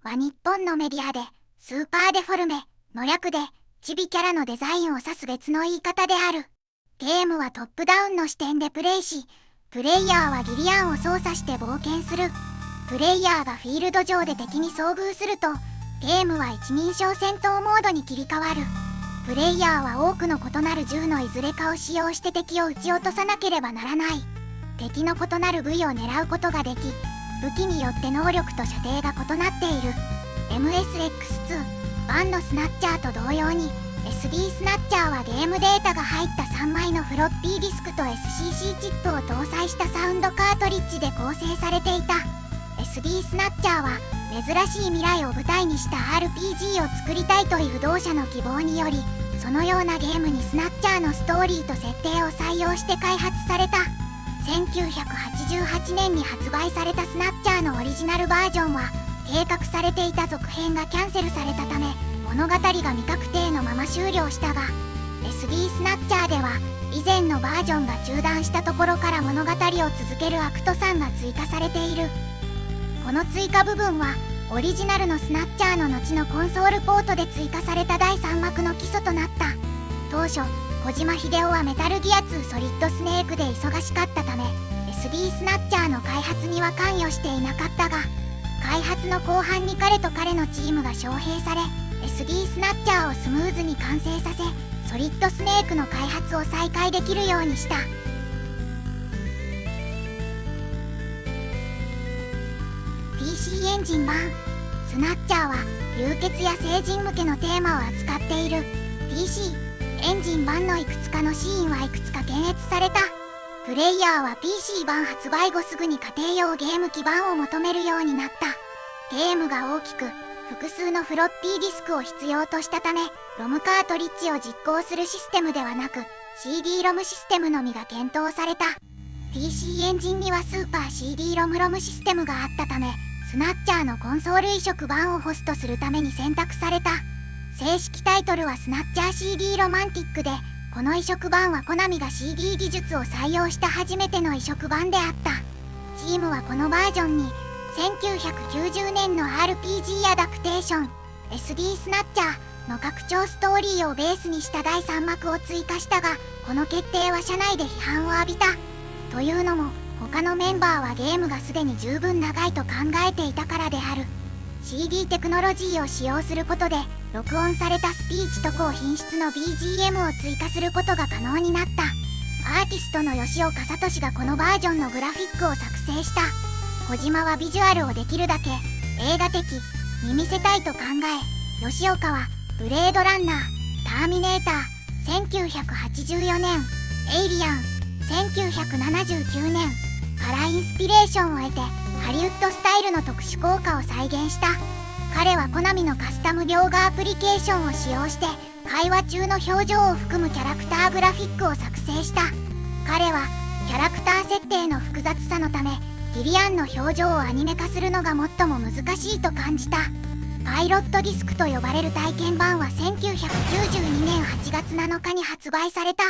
は日本のメディアでスーパーデフォルメの略でチビキャラのデザインを指す別の言い方である。ゲームはトップダウンの視点でプレイし、プレイヤーはリリアンを操作して冒険する。プレイヤーがフィールド上で敵に遭遇すると、ゲームは一人称戦闘モードに切り替わる。プレイヤーは多くの異なる銃のいずれかを使用して敵を撃ち落とさなければならない。敵の異なる部位を狙うことができ、武器によって能力と射程が異なっている。MSX2 版のスナッチャーと同様に SD スナッチャーはゲームデータが入った3枚のフロッピーディスクと SCC チップを搭載したサウンドカートリッジで構成されていた。SD スナッチャーは珍しい未来を舞台にした RPG を作りたいという同社の希望により、そのようなゲームにスナッチャーのストーリーと設定を採用して開発された。1988年に発売されたスナッチャーのオリジナルバージョンは、計画されていた続編がキャンセルされたため、物語が未確定のまま終了したが、SD スナッチャーでは以前のバージョンが中断したところから物語を続けるアクト3が追加されている。この追加部分はオリジナルのスナッチャーの後のコンソールポートで追加された第3幕の基礎となった。当初小島秀夫はメタルギア2ソリッドスネークで忙しかったため SD スナッチャーの開発には関与していなかったが、開発の後半に彼と彼のチームが招聘され、 SD スナッチャーをスムーズに完成させ、ソリッドスネークの開発を再開できるようにした。PC エンジン版。スナッチャーは流血や成人向けのテーマを扱っている。 PC エンジン版のいくつかのシーンはいくつか検閲された。プレイヤーは PC 版発売後すぐに家庭用ゲーム機版を求めるようになった。ゲームが大きく複数のフロッピーディスクを必要としたため、ロムカートリッジを実行するシステムではなく CD ロムシステムのみが検討された。 PC エンジンにはスーパー CD ロムロムシステムがあったため、スナッチャーのコンソール移植版をホストするために選択された。正式タイトルはスナッチャー CD ロマンティックで、この移植版はコナミが CD 技術を採用した初めての移植版であった。チームはこのバージョンに1990年の RPG アダプテーション SD スナッチャーの拡張ストーリーをベースにした第3幕を追加したが、この決定は社内で批判を浴びた。というのも他のメンバーはゲームがすでに十分長いと考えていたからである。 CD テクノロジーを使用することで録音されたスピーチと高品質の BGM を追加することが可能になった。アーティストの吉岡聡がこのバージョンのグラフィックを作成した。小島はビジュアルをできるだけ映画的に見せたいと考え、吉岡はブレードランナー、ターミネーター1984年、エイリアン1979年からインスピレーションを得てハリウッドスタイルの特殊効果を再現した。彼はコナミのカスタム描画アプリケーションを使用して会話中の表情を含むキャラクターグラフィックを作成した。彼はキャラクター設定の複雑さのためギリアンの表情をアニメ化するのが最も難しいと感じた。パイロットディスクと呼ばれる体験版は1992年8月7日に発売された。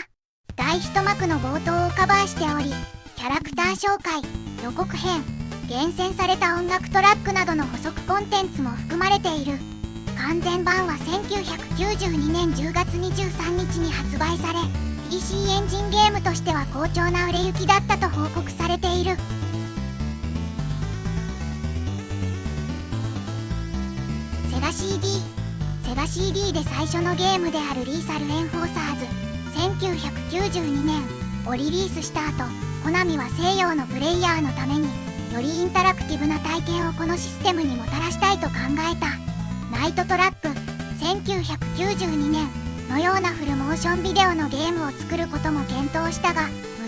第1幕の冒頭をカバーしており、キャラクター紹介、予告編、厳選された音楽トラックなどの補足コンテンツも含まれている。完全版は1992年10月23日に発売され、 PC エンジンゲームとしては好調な売れ行きだったと報告されている。セガ CD で最初のゲームであるリーサルエンフォーサーズ1992年をリリースした後、コナミは西洋のプレイヤーのためによりインタラクティブな体験をこのシステムにもたらしたいと考えた。ナイトトラップ1992年のようなフルモーションビデオのゲームを作ることも検討したが、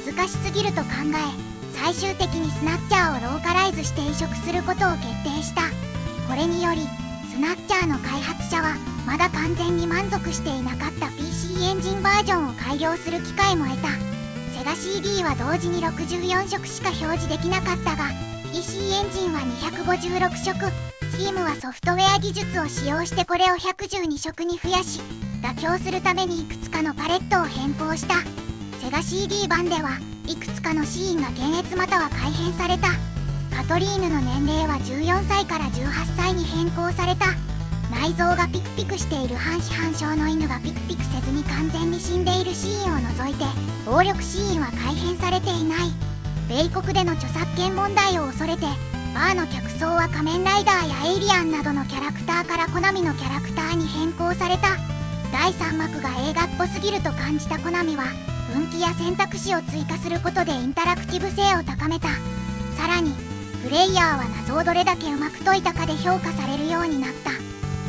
難しすぎると考え、最終的にスナッチャーをローカライズして移植することを決定した。これによりスナッチャーの開発者はまだ完全に満足していなかった PC エンジンバージョンを改良する機会も得た。セガ CD は同時に64色しか表示できなかったが、 PC エンジンは256色。チームはソフトウェア技術を使用してこれを112色に増やし、妥協するためにいくつかのパレットを変更した。セガ CD 版ではいくつかのシーンが検閲または改変された。カトリーヌの年齢は14歳から18歳に変更された。内臓がピクピクしている半死半生の犬がピクピクせずに完全に死んでいるシーンを除いて暴力シーンは改変されていない。米国での著作権問題を恐れてバーの客層は仮面ライダーやエイリアンなどのキャラクターからコナミのキャラクターに変更された。第3幕が映画っぽすぎると感じたコナミは分岐や選択肢を追加することでインタラクティブ性を高めた。さらにプレイヤーは謎をどれだけうまく解いたかで評価されるようになった。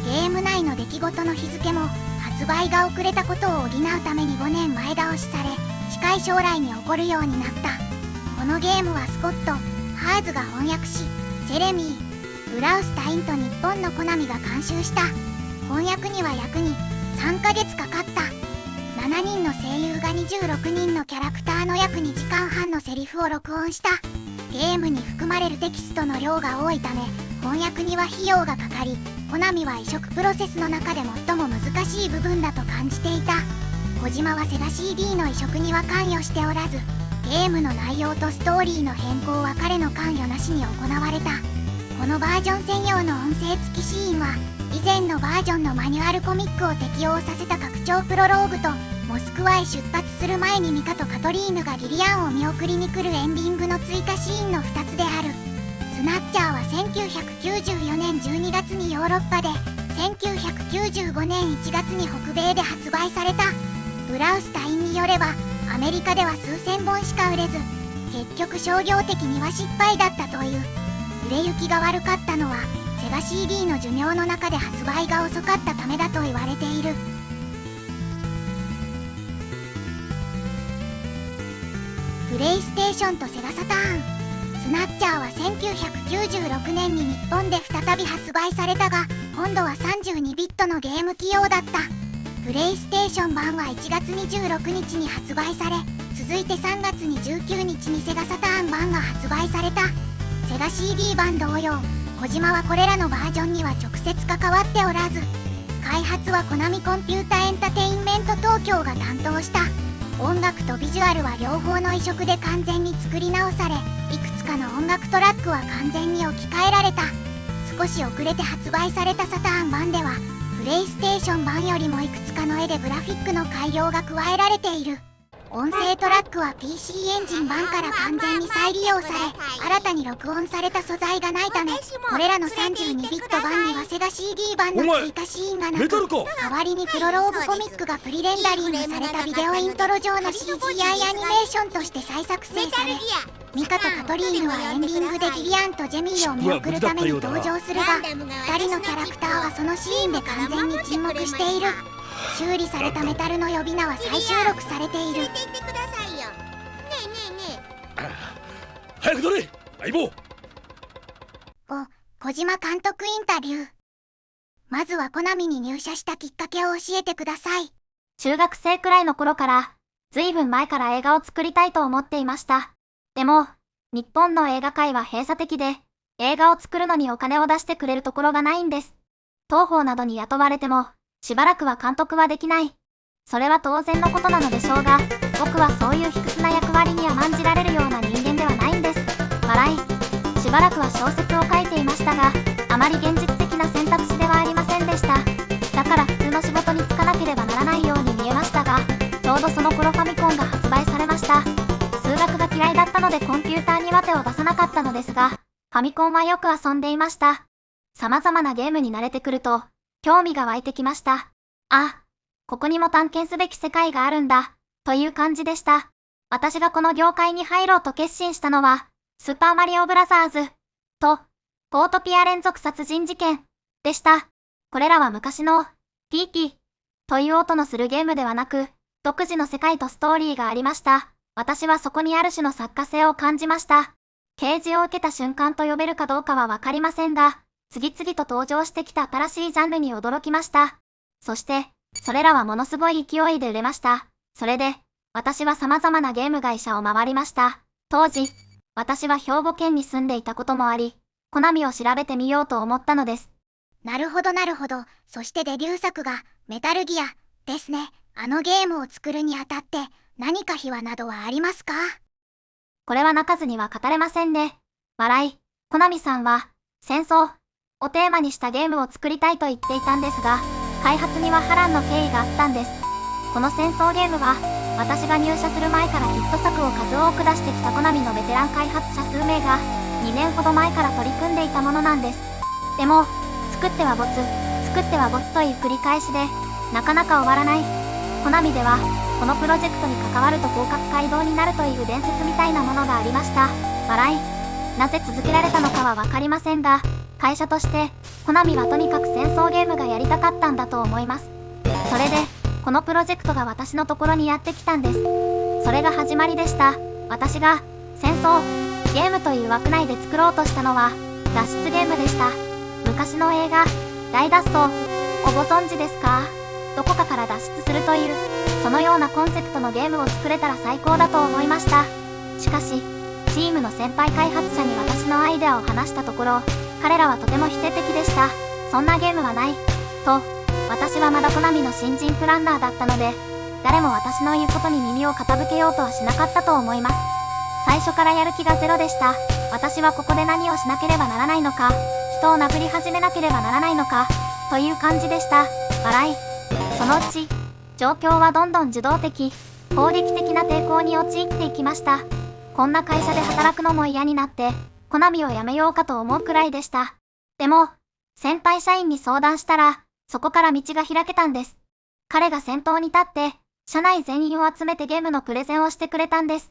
ゲーム内の出来事の日付も発売が遅れたことを補うために5年前倒しされ、近い将来に起こるようになった。このゲームはスコット・ハーズが翻訳し、ジェレミー・ブラウスタインと日本のコナミが監修した。翻訳には約に3ヶ月かかった。7人の声優が26人のキャラクターの約2時間半のセリフを録音した。ゲームに含まれるテキストの量が多いため翻訳には費用がかかり、コナミは移植プロセスの中で最も難しい部分だと感じていた。小島はセガ CD の移植には関与しておらず、ゲームの内容とストーリーの変更は彼の関与なしに行われた。このバージョン専用の音声付きシーンは以前のバージョンのマニュアルコミックを適用させた拡張プロローグと、モスクワへ出発する前にミカとカトリーヌがリリアンを見送りに来るエンディングの追加シーンの2つである。スナッチャーは1994年12月にヨーロッパで、1995年1月に北米で発売された。ブラウスタインによればアメリカでは数千本しか売れず、結局商業的には失敗だったという。売れ行きが悪かったのはセガ CD の寿命の中で発売が遅かったためだと言われている。プレイステーションとセガサターン。スナッチャーは1996年に日本で再び発売されたが、今度は32ビットのゲーム機用だった。プレイステーション版は1月26日に発売され、続いて3月29日にセガサターン版が発売された。セガ CD 版同様、小島はこれらのバージョンには直接関わっておらず、開発はコナミコンピュータエンタテインメント東京が担当した。音楽とビジュアルは両方の移植で完全に作り直され、いくつかの音楽トラックは完全に置き換えられた。少し遅れて発売されたサターン版ではプレイステーション版よりもいくつかの絵でグラフィックの改良が加えられている。音声トラックは PC エンジン版から完全に再利用され、新たに録音された素材がないため、これらの32ビット版にはセガ CD 版の追加シーンがなく、代わりにプロローグコミックがプリレンダリングされたビデオイントロ上の CGI アニメーションとして再作成され、ミカとカトリーヌはエンディングでギリアンとジェミーを見送るために登場するが、2人のキャラクターはそのシーンで完全に沈黙している。修理されたメタルの呼び名は再収録されている。早く乗れ相棒。小島監督インタビュー。まずはコナミに入社したきっかけを教えてください。中学生くらいの頃から、ずいぶん前から映画を作りたいと思っていました。でも、日本の映画界は閉鎖的で、映画を作るのにお金を出してくれるところがないんです。東宝などに雇われても、しばらくは監督はできない。それは当然のことなのでしょうが、僕はそういう卑屈な役割に甘んじられるような人間ではないんです。笑い。しばらくは小説を書いていましたが、あまり現実的な選択肢ではありませんでした。うどその頃ファミコンが発売されました。数学が嫌いだったのでコンピューターには手を出さなかったのですが、ファミコンはよく遊んでいました。様々なゲームに慣れてくると、興味が湧いてきました。あ、ここにも探検すべき世界があるんだ、という感じでした。私がこの業界に入ろうと決心したのは、スーパーマリオブラザーズと、ポートピア連続殺人事件でした。これらは昔の、ピーキーという音のするゲームではなく、独自の世界とストーリーがありました。私はそこにある種の作家性を感じました。啓示を受けた瞬間と呼べるかどうかはわかりませんが、次々と登場してきた新しいジャンルに驚きました。そして、それらはものすごい勢いで売れました。それで、私は様々なゲーム会社を回りました。当時、私は兵庫県に住んでいたこともあり、コナミを調べてみようと思ったのです。なるほどなるほど。そしてデビュー作がメタルギアですね。あのゲームを作るにあたって何か秘話などはありますか？これは泣かずには語れませんね。笑い、コナミさんは戦争をテーマにしたゲームを作りたいと言っていたんですが、開発には波乱の経緯があったんです。この戦争ゲームは私が入社する前からヒット作を数多く出してきたコナミのベテラン開発者数名が2年ほど前から取り組んでいたものなんです。でも、作ってはボツ、作ってはボツという繰り返しで、なかなか終わらない。コナミでは、このプロジェクトに関わると合格街道になるという伝説みたいなものがありました。笑い。なぜ続けられたのかはわかりませんが、会社として、コナミはとにかく戦争ゲームがやりたかったんだと思います。それで、このプロジェクトが私のところにやってきたんです。それが始まりでした。私が、戦争、ゲームという枠内で作ろうとしたのは、脱出ゲームでした。昔の映画、大脱走をご存知ですか？どこかから脱出するという、そのようなコンセプトのゲームを作れたら最高だと思いました。しかし、チームの先輩開発者に私のアイデアを話したところ、彼らはとても否定的でした。そんなゲームはない。と、私はまだコナミの新人プランナーだったので、誰も私の言うことに耳を傾けようとはしなかったと思います。最初からやる気がゼロでした。私はここで何をしなければならないのか、人を殴り始めなければならないのか、という感じでした。笑い。そのうち、状況はどんどん受動的、攻撃的な抵抗に陥っていきました。こんな会社で働くのも嫌になって、コナミを辞めようかと思うくらいでした。でも、先輩社員に相談したら、そこから道が開けたんです。彼が先頭に立って、社内全員を集めてゲームのプレゼンをしてくれたんです。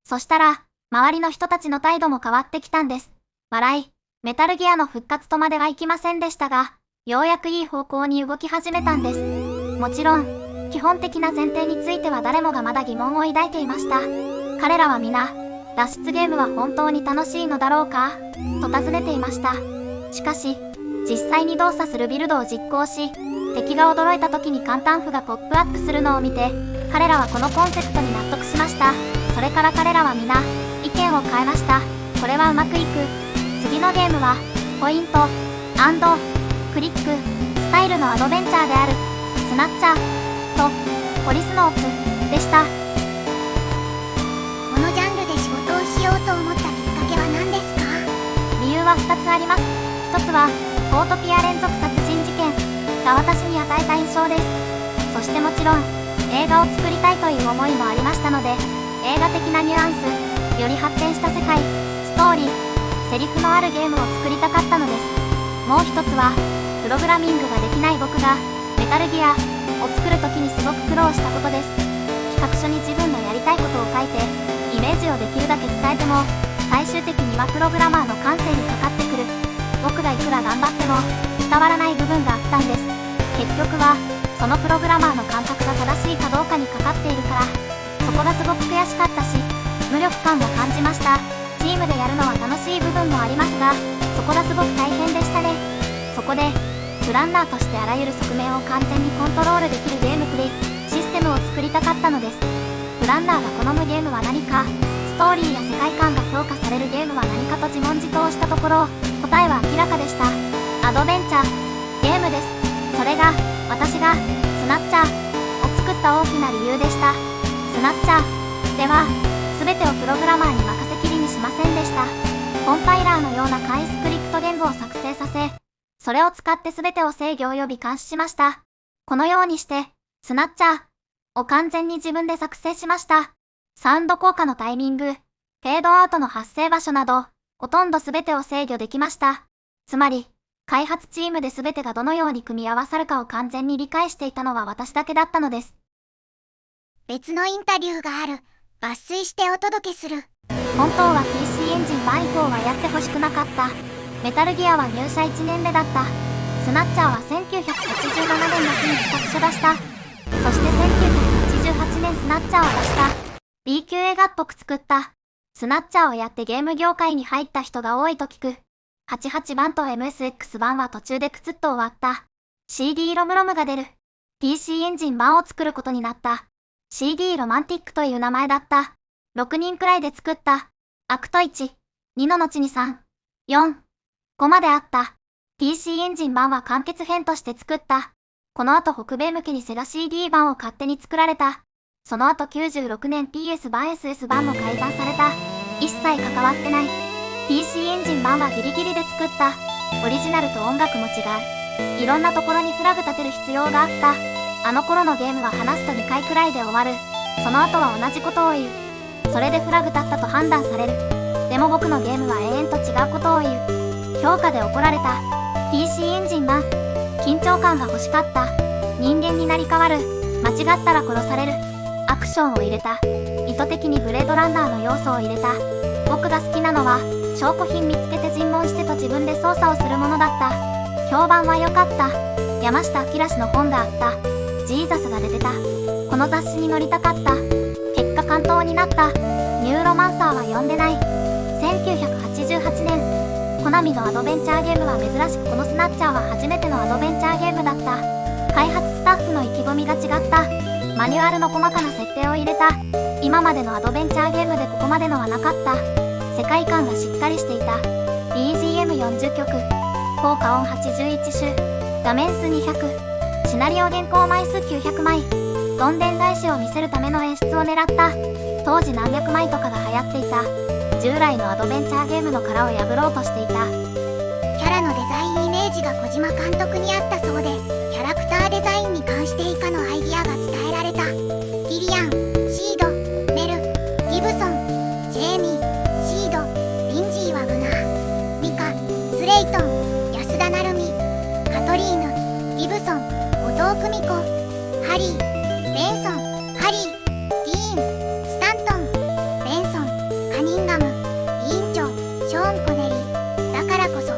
そしたら、周りの人たちの態度も変わってきたんです。笑い。メタルギアの復活とまではいきませんでしたが、ようやくいい方向に動き始めたんです。もちろん、基本的な前提については誰もがまだ疑問を抱いていました。彼らは皆、脱出ゲームは本当に楽しいのだろうかと尋ねていました。しかし、実際に動作するビルドを実行し、敵が驚いた時に簡単符がポップアップするのを見て、彼らはこのコンセプトに納得しました。それから彼らは皆、意見を変えました。これはうまくいく。次のゲームは、ポイント、クリック、スタイルのアドベンチャーである、スナッチャーと、ポリスノーツでした。このジャンルで仕事をしようと思ったきっかけは何ですか？理由は2つあります。1つは、ポートピア連続殺人事件が私に与えた印象です。そしてもちろん、映画を作りたいという思いもありましたので、映画的なニュアンス、より発展した世界、ストーリー、セリフのあるゲームを作りたかったのです。もう一つは、プログラミングができない僕が、メタルギアを作るときにすごく苦労したことです。企画書に自分のやりたいことを書いて、イメージをできるだけ伝えても、最終的にはプログラマーの感性にかかってくる。僕がいくら頑張っても、伝わらない部分があったんです。結局は、そのプログラマーの感覚が正しいかどうかにかかっているから、そこがすごく悔しかったし、無力感も感じました。チームでやるのは楽しい部分もありますが、そこがすごく大変でしたね。そこで、プランナーとしてあらゆる側面を完全にコントロールできるゲームプレイ、システムを作りたかったのです。プランナーが好むゲームは何か、ストーリーや世界観が評価されるゲームは何かと自問自答したところ、答えは明らかでした。アドベンチャー、ゲームです。それが、私が、スナッチャーを作った大きな理由でした。スナッチャーでは、全てをプログラマーに任せきりにしませんでした。コンパイラーのような簡易スクリプト言語を作成させ、それを使って全てを制御及び監視しました。このようにして、スナッチャーを完全に自分で作成しました。サウンド効果のタイミング、フェードアウトの発生場所など、ほとんど全てを制御できました。つまり、開発チームで全てがどのように組み合わさるかを完全に理解していたのは私だけだったのです。別のインタビューがある。抜粋してお届けする。本当は PC エンジン版以降はやってほしくなかった。メタルギアは入社1年目だった。スナッチャーは1987年の日に企画書出した。そして1988年スナッチャーを出した。B 級映画っぽく作った。スナッチャーをやってゲーム業界に入った人が多いと聞く。88版と MSX 版は途中でクツッと終わった。CD ロムロムが出る。PC エンジン版を作ることになった。CD ロマンティックという名前だった。6人くらいで作った。アクト1、2の後に3、4、5まであった。PC エンジン版は完結編として作った。この後北米向けにセガ CD 版を勝手に作られた。その後96年 PS 版 SS 版も改ざんされた。一切関わってない。PC エンジン版はギリギリで作った。オリジナルと音楽も違う。いろんなところにフラグ立てる必要があった。あの頃のゲームは話すと2回くらいで終わる。その後は同じことを言う。それでフラグ立ったと判断される。でも僕のゲームは永遠と違うことを言う。評価で怒られた。PC エンジン版。緊張感が欲しかった。人間になり変わる。間違ったら殺される。アクションを入れた。意図的にブレードランナーの要素を入れた。僕が好きなのは、証拠品見つけて尋問してと自分で操作をするものだった。評判は良かった。山下明氏の本があった。ジーザスが出てた。この雑誌に載りたかった。結果関東になった。ニューロマンサーは読んでない。1988年、コナミのアドベンチャーゲームは珍しくこのスナッチャーは初めてのアドベンチャーゲームだった。開発スタッフの意気込みが違った。マニュアルの細かな設定を入れた。今までのアドベンチャーゲームでここまでのはなかった。世界観がしっかりしていた。BGM40 曲、効果音81種、画面数200、シナリオ原稿枚数900枚。どんでん返しを見せるための演出を狙った。当時何百枚とかが流行っていた。従来のアドベンチャーゲームの殻を破ろうとしていた。キャラのデザインイメージが小島監督にあったそうで、キャラクターデザインに関して以下のアイディアが伝えられた。キリアン、シード、メル、ギブソン、ジェイミー、シード、リンジーはグナー、ミカ、スレイトン、安田成美、カトリーヌ、ギブソン、後藤久美子、ハリー、ベンソン、ハリー、ディーン、スタントン、ベンソン、カニンガム、委員長、ショーン・コネリー。だからこそビッ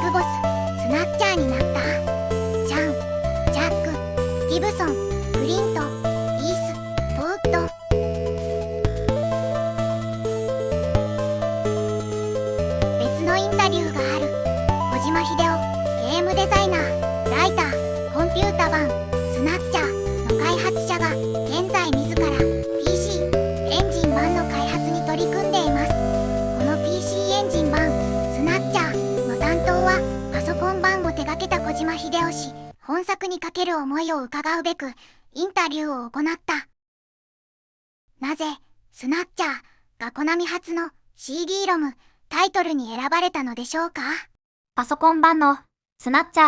グボス、スナッチャーになった。ジャン、ジャック、ギブソン、フリント、イース、トウッド。別のインタビューがある。小島秀夫、ゲームデザイナー、ライター、コンピュータ版、スナッチャーの開発者が現在自ら PC エンジン版の開発に取り組んでいます。この PC エンジン版スナッチャーの担当はパソコン版を手掛けた小島秀夫氏。本作にかける思いを伺うべくインタビューを行った。なぜスナッチャーがコナミ初の CD ロムタイトルに選ばれたのでしょうか。パソコン版のスナッチャー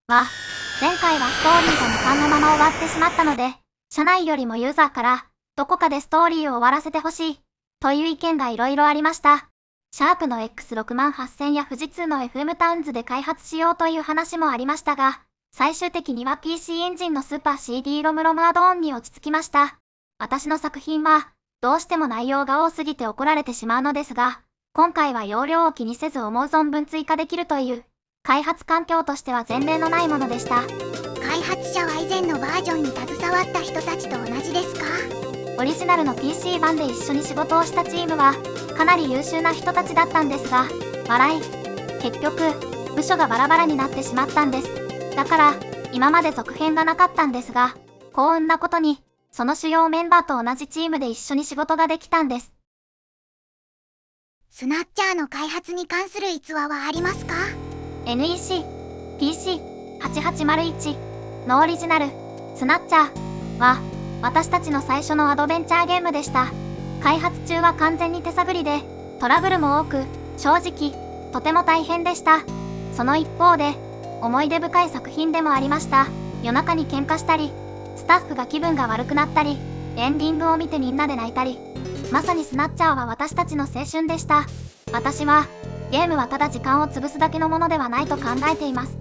は、前回はストーリーが未完のまま終わってしまったので、社内よりもユーザーから、どこかでストーリーを終わらせてほしい、という意見がいろいろありました。シャープの X68000 や富士通の FM タウンズで開発しようという話もありましたが、最終的には PC エンジンのスーパー CD ロムロムアドオンに落ち着きました。私の作品は、どうしても内容が多すぎて怒られてしまうのですが、今回は容量を気にせず思う存分追加できるという、開発環境としては前例のないものでした。開発者は以前のバージョンに携わった人たちと同じですか？オリジナルの PC 版で一緒に仕事をしたチームは、かなり優秀な人たちだったんですが、笑い。結局、部署がバラバラになってしまったんです。だから、今まで続編がなかったんですが、幸運なことに、その主要メンバーと同じチームで一緒に仕事ができたんです。スナッチャーの開発に関する逸話はありますか？ NEC、PC8801 のオリジナル、スナッチャーは、私たちの最初のアドベンチャーゲームでした。開発中は完全に手探りで、トラブルも多く、正直、とても大変でした。その一方で、思い出深い作品でもありました。夜中に喧嘩したり、スタッフが気分が悪くなったり、エンディングを見てみんなで泣いたり、まさにスナッチャーは私たちの青春でした。私は、ゲームはただ時間を潰すだけのものではないと考えています。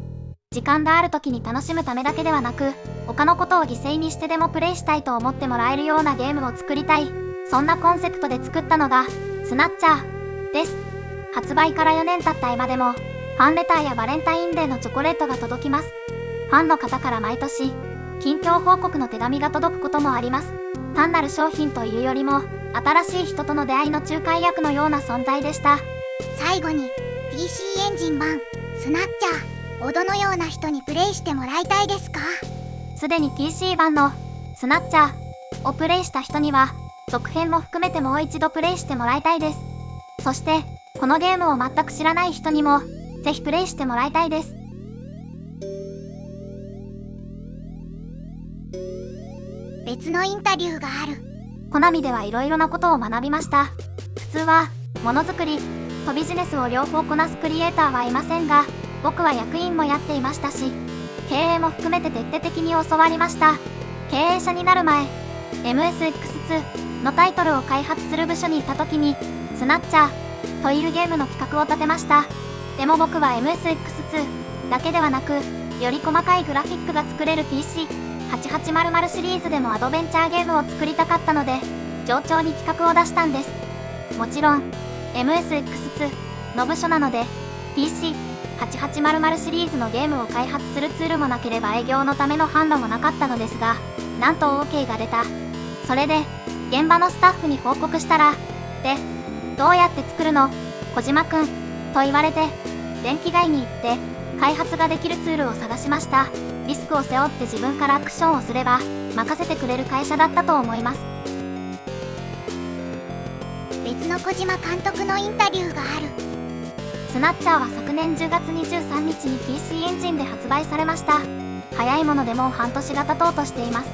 時間がある時に楽しむためだけではなく、他のことを犠牲にしてでもプレイしたいと思ってもらえるようなゲームを作りたい。そんなコンセプトで作ったのが、スナッチャーです。発売から4年経った今でも、ファンレターやバレンタインデーのチョコレートが届きます。ファンの方から毎年、近況報告の手紙が届くこともあります。単なる商品というよりも、新しい人との出会いの仲介役のような存在でした。最後に PC エンジン版スナッチャーをどのような人にプレイしてもらいたいですか？すでに PC 版のスナッチャーをプレイした人には、続編も含めてもう一度プレイしてもらいたいです。そして、このゲームを全く知らない人にも、ぜひプレイしてもらいたいです。別のインタビューがある。コナミではいろいろなことを学びました。普通は、ものづくりとビジネスを両方こなすクリエイターはいませんが、僕は役員もやっていましたし、経営も含めて徹底的に教わりました。経営者になる前、MSX2 のタイトルを開発する部署に行った時に、スナッチャーというゲームの企画を立てました。でも僕は MSX2 だけではなく、より細かいグラフィックが作れる PC8800 シリーズでもアドベンチャーゲームを作りたかったので、上長に企画を出したんです。もちろん、MSX2 の部署なので、PC8800 シリーズのゲームを開発するツールもなければ営業のための販路もなかったのですが、なんと OK が出た。それで、現場のスタッフに報告したら、で、どうやって作るの？小島くん、と言われて、電気街に行って、開発ができるツールを探しました。リスクを背負って自分からアクションをすれば、任せてくれる会社だったと思います。別の小島監督のインタビューがある。スナッチャーは昨年10月23日に PC エンジンで発売されました。早いものでもう半年が経とうとしています。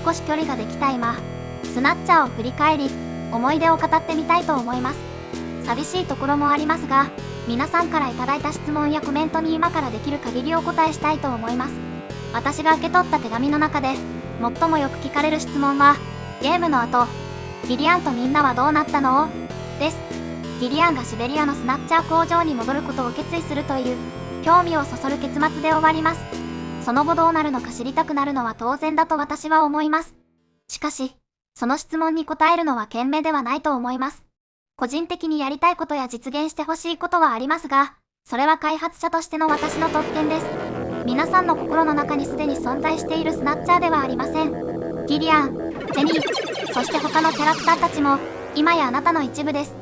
少し距離ができた今、スナッチャーを振り返り、思い出を語ってみたいと思います。寂しいところもありますが、皆さんからいただいた質問やコメントに今からできる限りお答えしたいと思います。私が受け取った手紙の中で、最もよく聞かれる質問は、ゲームの後、ギリアンとみんなはどうなったの？です。ギリアンがシベリアのスナッチャー工場に戻ることを決意するという、興味をそそる結末で終わります。その後どうなるのか知りたくなるのは当然だと私は思います。しかし、その質問に答えるのは賢明ではないと思います。個人的にやりたいことや実現してほしいことはありますが、それは開発者としての私の特権です。皆さんの心の中にすでに存在しているスナッチャーではありません。ギリアン、ジェニー、そして他のキャラクターたちも、今やあなたの一部です。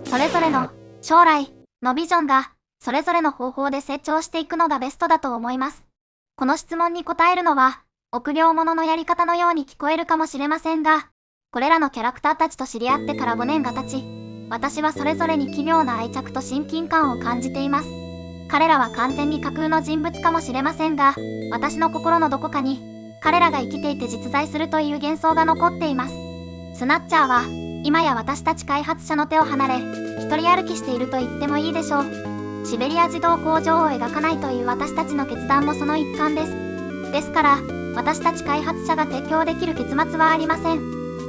それぞれの、将来のビジョンが、それぞれの方法で成長していくのがベストだと思います。この質問に答えるのは、臆病者のやり方のように聞こえるかもしれませんが、これらのキャラクターたちと知り合ってから5年が経ち、私はそれぞれに奇妙な愛着と親近感を感じています。彼らは完全に架空の人物かもしれませんが、私の心のどこかに、彼らが生きていて実在するという幻想が残っています。スナッチャーは、今や私たち開発者の手を離れ、一人歩きしていると言ってもいいでしょう。シベリア自動工場を描かないという私たちの決断もその一環です。ですから、私たち開発者が提供できる結末はありません。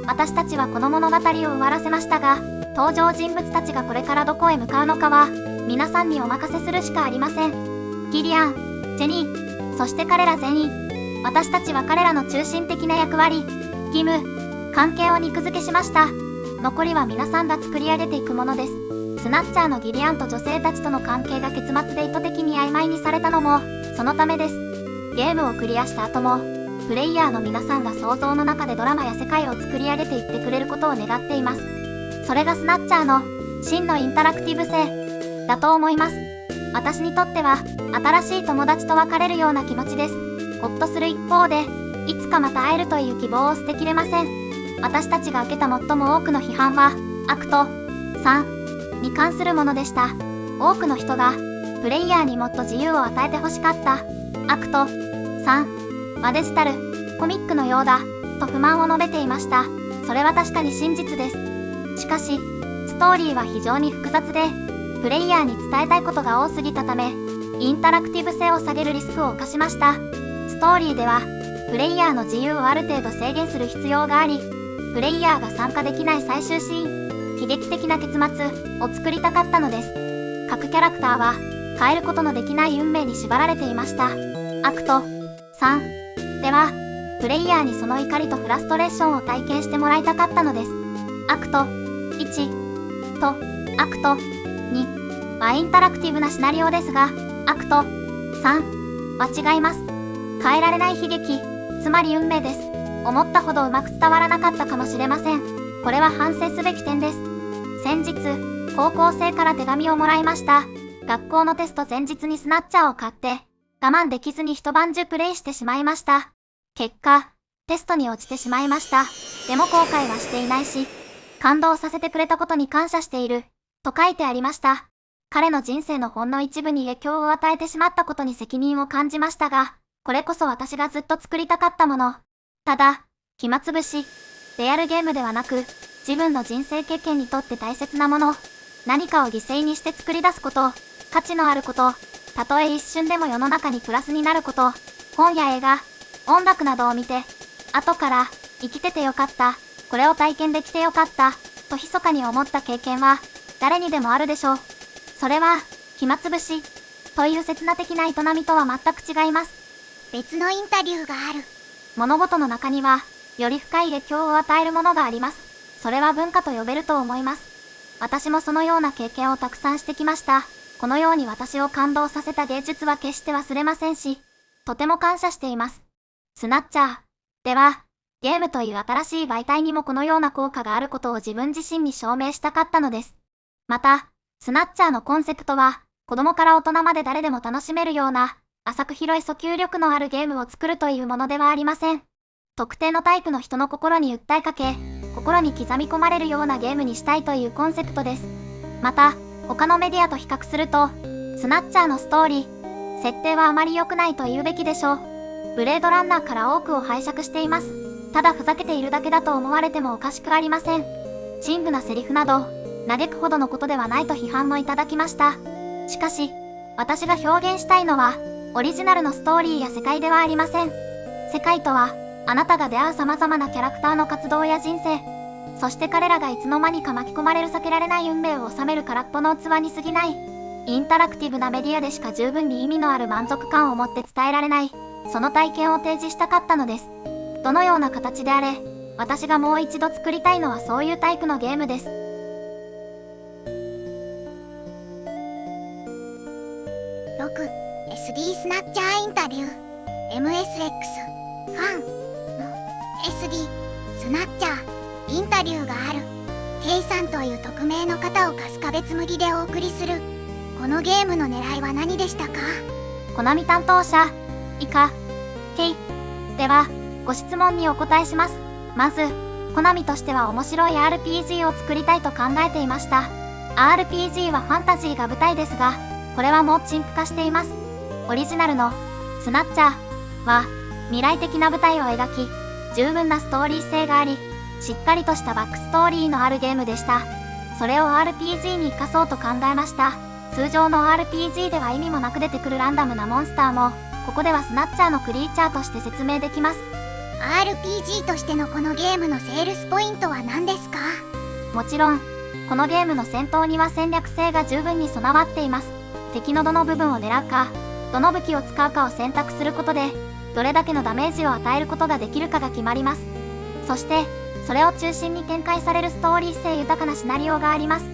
私たちはこの物語を終わらせましたが、登場人物たちがこれからどこへ向かうのかは、皆さんにお任せするしかありません。ギリアン、ジェニー、そして彼ら全員、私たちは彼らの中心的な役割、義務、関係を肉付けしました。残りは皆さんが作り上げていくものです。スナッチャーのギリアンと女性たちとの関係が結末で意図的に曖昧にされたのも、そのためです。ゲームをクリアした後も、プレイヤーの皆さんが想像の中でドラマや世界を作り上げていってくれることを願っています。それがスナッチャーの真のインタラクティブ性だと思います。私にとっては新しい友達と別れるような気持ちです。ほっとする一方で、いつかまた会えるという希望を捨てきれません。私たちが受けた最も多くの批判は、アクト3に関するものでした。多くの人が、プレイヤーにもっと自由を与えてほしかった。アクト3はデジタル、コミックのようだ、と不満を述べていました。それは確かに真実です。しかし、ストーリーは非常に複雑で、プレイヤーに伝えたいことが多すぎたため、インタラクティブ性を下げるリスクを冒しました。ストーリーでは、プレイヤーの自由をある程度制限する必要があり、プレイヤーが参加できない最終シーン、悲劇的な結末を作りたかったのです。各キャラクターは変えることのできない運命に縛られていました。アクト3では、プレイヤーにその怒りとフラストレーションを体験してもらいたかったのです。アクト1とアクト2はインタラクティブなシナリオですが、アクト3は違います。変えられない悲劇、つまり運命です。思ったほどうまく伝わらなかったかもしれません。これは反省すべき点です。先日、高校生から手紙をもらいました。学校のテスト前日にスナッチャーを買って、我慢できずに一晩中プレイしてしまいました。結果、テストに落ちてしまいました。でも後悔はしていないし、感動させてくれたことに感謝している、と書いてありました。彼の人生のほんの一部に影響を与えてしまったことに責任を感じましたが、これこそ私がずっと作りたかったもの。ただ、暇つぶし、レアルゲームではなく、自分の人生経験にとって大切なもの、何かを犠牲にして作り出すこと、価値のあること、たとえ一瞬でも世の中にプラスになること、本や映画、音楽などを見て、後から生きててよかった、これを体験できてよかった、と密かに思った経験は、誰にでもあるでしょう。それは、暇つぶし、という刹那的な営みとは全く違います。別のインタビューがある。物事の中には、より深い影響を与えるものがあります。それは文化と呼べると思います。私もそのような経験をたくさんしてきました。このように私を感動させた芸術は決して忘れませんし、とても感謝しています。スナッチャーでは、ゲームという新しい媒体にもこのような効果があることを自分自身に証明したかったのです。また、スナッチャーのコンセプトは、子供から大人まで誰でも楽しめるような、浅く広い訴求力のあるゲームを作るというものではありません。特定のタイプの人の心に訴えかけ、心に刻み込まれるようなゲームにしたいというコンセプトです。また、他のメディアと比較すると、スナッチャーのストーリー、設定はあまり良くないと言うべきでしょう。ブレードランナーから多くを拝借しています。ただふざけているだけだと思われてもおかしくありません。陳腐なセリフなど、嘆くほどのことではないと批判もいただきました。しかし、私が表現したいのは、オリジナルのストーリーや世界ではありません。世界とは、あなたが出会う様々なキャラクターの活動や人生、そして彼らがいつの間にか巻き込まれる避けられない運命を収める空っぽの器に過ぎない。インタラクティブなメディアでしか十分に意味のある満足感を持って伝えられない、その体験を提示したかったのです。どのような形であれ、私がもう一度作りたいのはそういうタイプのゲームです。6SD スナッチャーインタビュー MSX ファンの SD スナッチャーインタビューがある K さんという匿名の方を春日別無理でお送りする。このゲームの狙いは何でしたか？コナミ担当者以下 K ではご質問にお答えします。まずコナミとしては面白い RPG を作りたいと考えていました。 RPG はファンタジーが舞台ですが、これはもう陳腐化しています。オリジナルのスナッチャーは未来的な舞台を描き、十分なストーリー性があり、しっかりとしたバックストーリーのあるゲームでした。それを RPG に生かそうと考えました。通常の RPG では意味もなく出てくるランダムなモンスターも、ここではスナッチャーのクリーチャーとして説明できます。 RPG としてのこのゲームのセールスポイントは何ですか？もちろん、このゲームの戦闘には戦略性が十分に備わっています。敵のどの部分を狙うか、どの武器を使うかを選択することで、どれだけのダメージを与えることができるかが決まります。そして、それを中心に展開されるストーリー性豊かなシナリオがあります。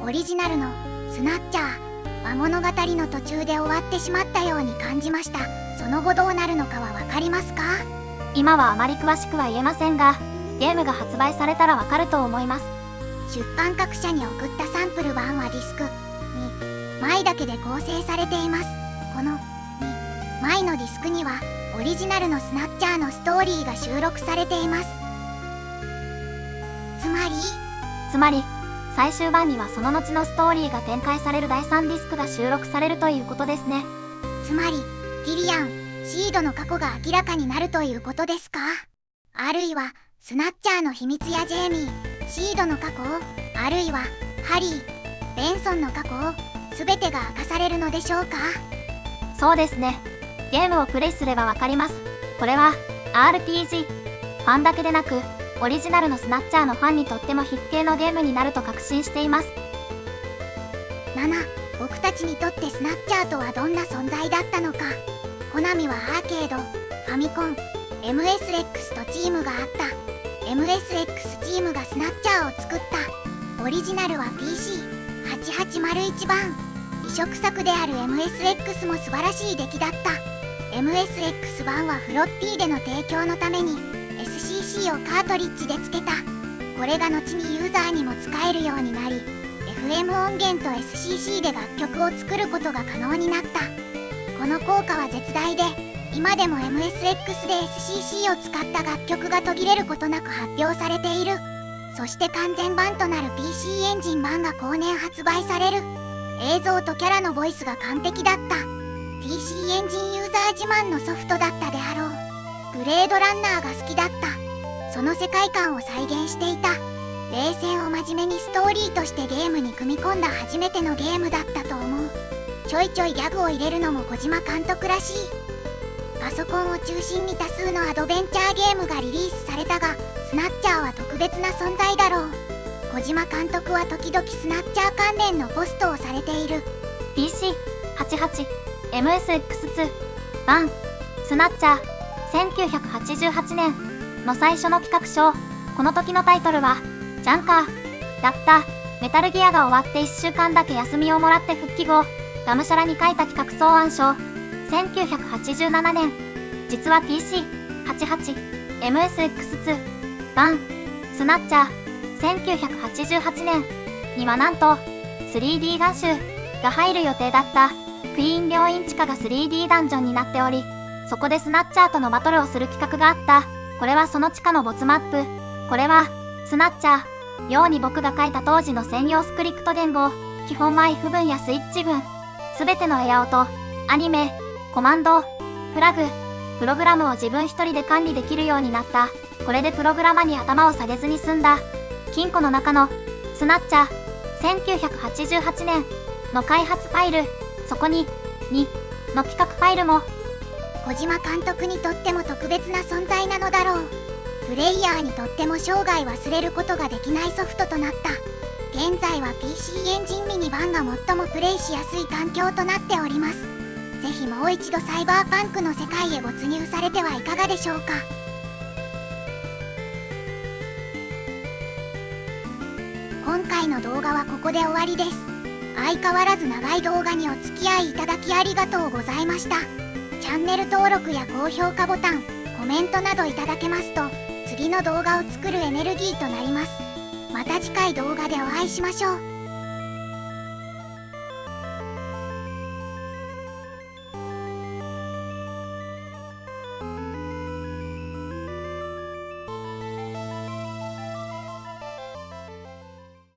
オリジナルのスナッチャーは物語の途中で終わってしまったように感じました。その後どうなるのかはわかりますか？今はあまり詳しくは言えませんが、ゲームが発売されたらわかると思います。出版各社に送ったサンプル版はディスク2枚だけで構成されています。この2枚のディスクにはオリジナルのスナッチャーのストーリーが収録されています。つまり最終版にはその後のストーリーが展開される第3ディスクが収録されるということですね。つまりギリアン、シードの過去が明らかになるということですか？あるいはスナッチャーの秘密やジェイミー、シードの過去を、あるいはハリー、ベンソンの過去を全てが明かされるのでしょうか？そうですね。ゲームをプレイすればわかります。これは RPG、ファンだけでなく、オリジナルのスナッチャーのファンにとっても必見のゲームになると確信しています。7、僕たちにとってスナッチャーとはどんな存在だったのか。コナミはアーケード、ファミコン、MSX とチームがあった。MSX チームがスナッチャーを作った。オリジナルは PC8801 版。移植作である MSX も素晴らしい出来だった。MSX 版はフロッピーでの提供のために SCC をカートリッジで付けた。これが後にユーザーにも使えるようになり、FM 音源と SCC で楽曲を作ることが可能になった。この効果は絶大で、今でも MSX で SCC を使った楽曲が途切れることなく発表されている。そして完全版となる PC エンジン版が後年発売される。映像とキャラのボイスが完璧だった。PC エンジンユーザー自慢のソフトだったであろう。ブレードランナーが好きだった。その世界観を再現していた。冷戦を真面目にストーリーとしてゲームに組み込んだ初めてのゲームだったと思う。ちょいちょいギャグを入れるのも小島監督らしい。パソコンを中心に多数のアドベンチャーゲームがリリースされたが、スナッチャーは特別な存在だろう。小島監督は時々スナッチャー関連のポストをされている。 PC88、MSX2、版、スナッチャー、1988年の最初の企画書。この時のタイトルは、ジャンカーだった。メタルギアが終わって1週間だけ休みをもらって復帰後、がむしゃらに書いた企画草案書。1987年、実は PC88、MSX2、版、スナッチャー、1988年にはなんと 3D 画集が入る予定だった。クイーン領院地下が 3D ダンジョンになっており、そこでスナッチャーとのバトルをする企画があった。これはその地下のボツマップ。これはスナッチャーように僕が書いた当時の専用スクリプト言語。基本マイフ文やスイッチ文、すべてのエア音、アニメ、コマンド、フラグ、プログラムを自分一人で管理できるようになった。これでプログラマに頭を下げずに済んだ。金庫の中のスナッチャー、1988年の開発ファイル、そこに2の企画ファイルも。小島監督にとっても特別な存在なのだろう。プレイヤーにとっても生涯忘れることができないソフトとなった。現在は PC エンジンミニ版が最もプレイしやすい環境となっております。ぜひもう一度サイバーパンクの世界へ没入されてはいかがでしょうか。今回の動画はここで終わりです。相変わらず長い動画にお付き合いいただきありがとうございました。チャンネル登録や高評価ボタン、コメントなどいただけますと、次の動画を作るエネルギーとなります。また次回動画でお会いしましょう。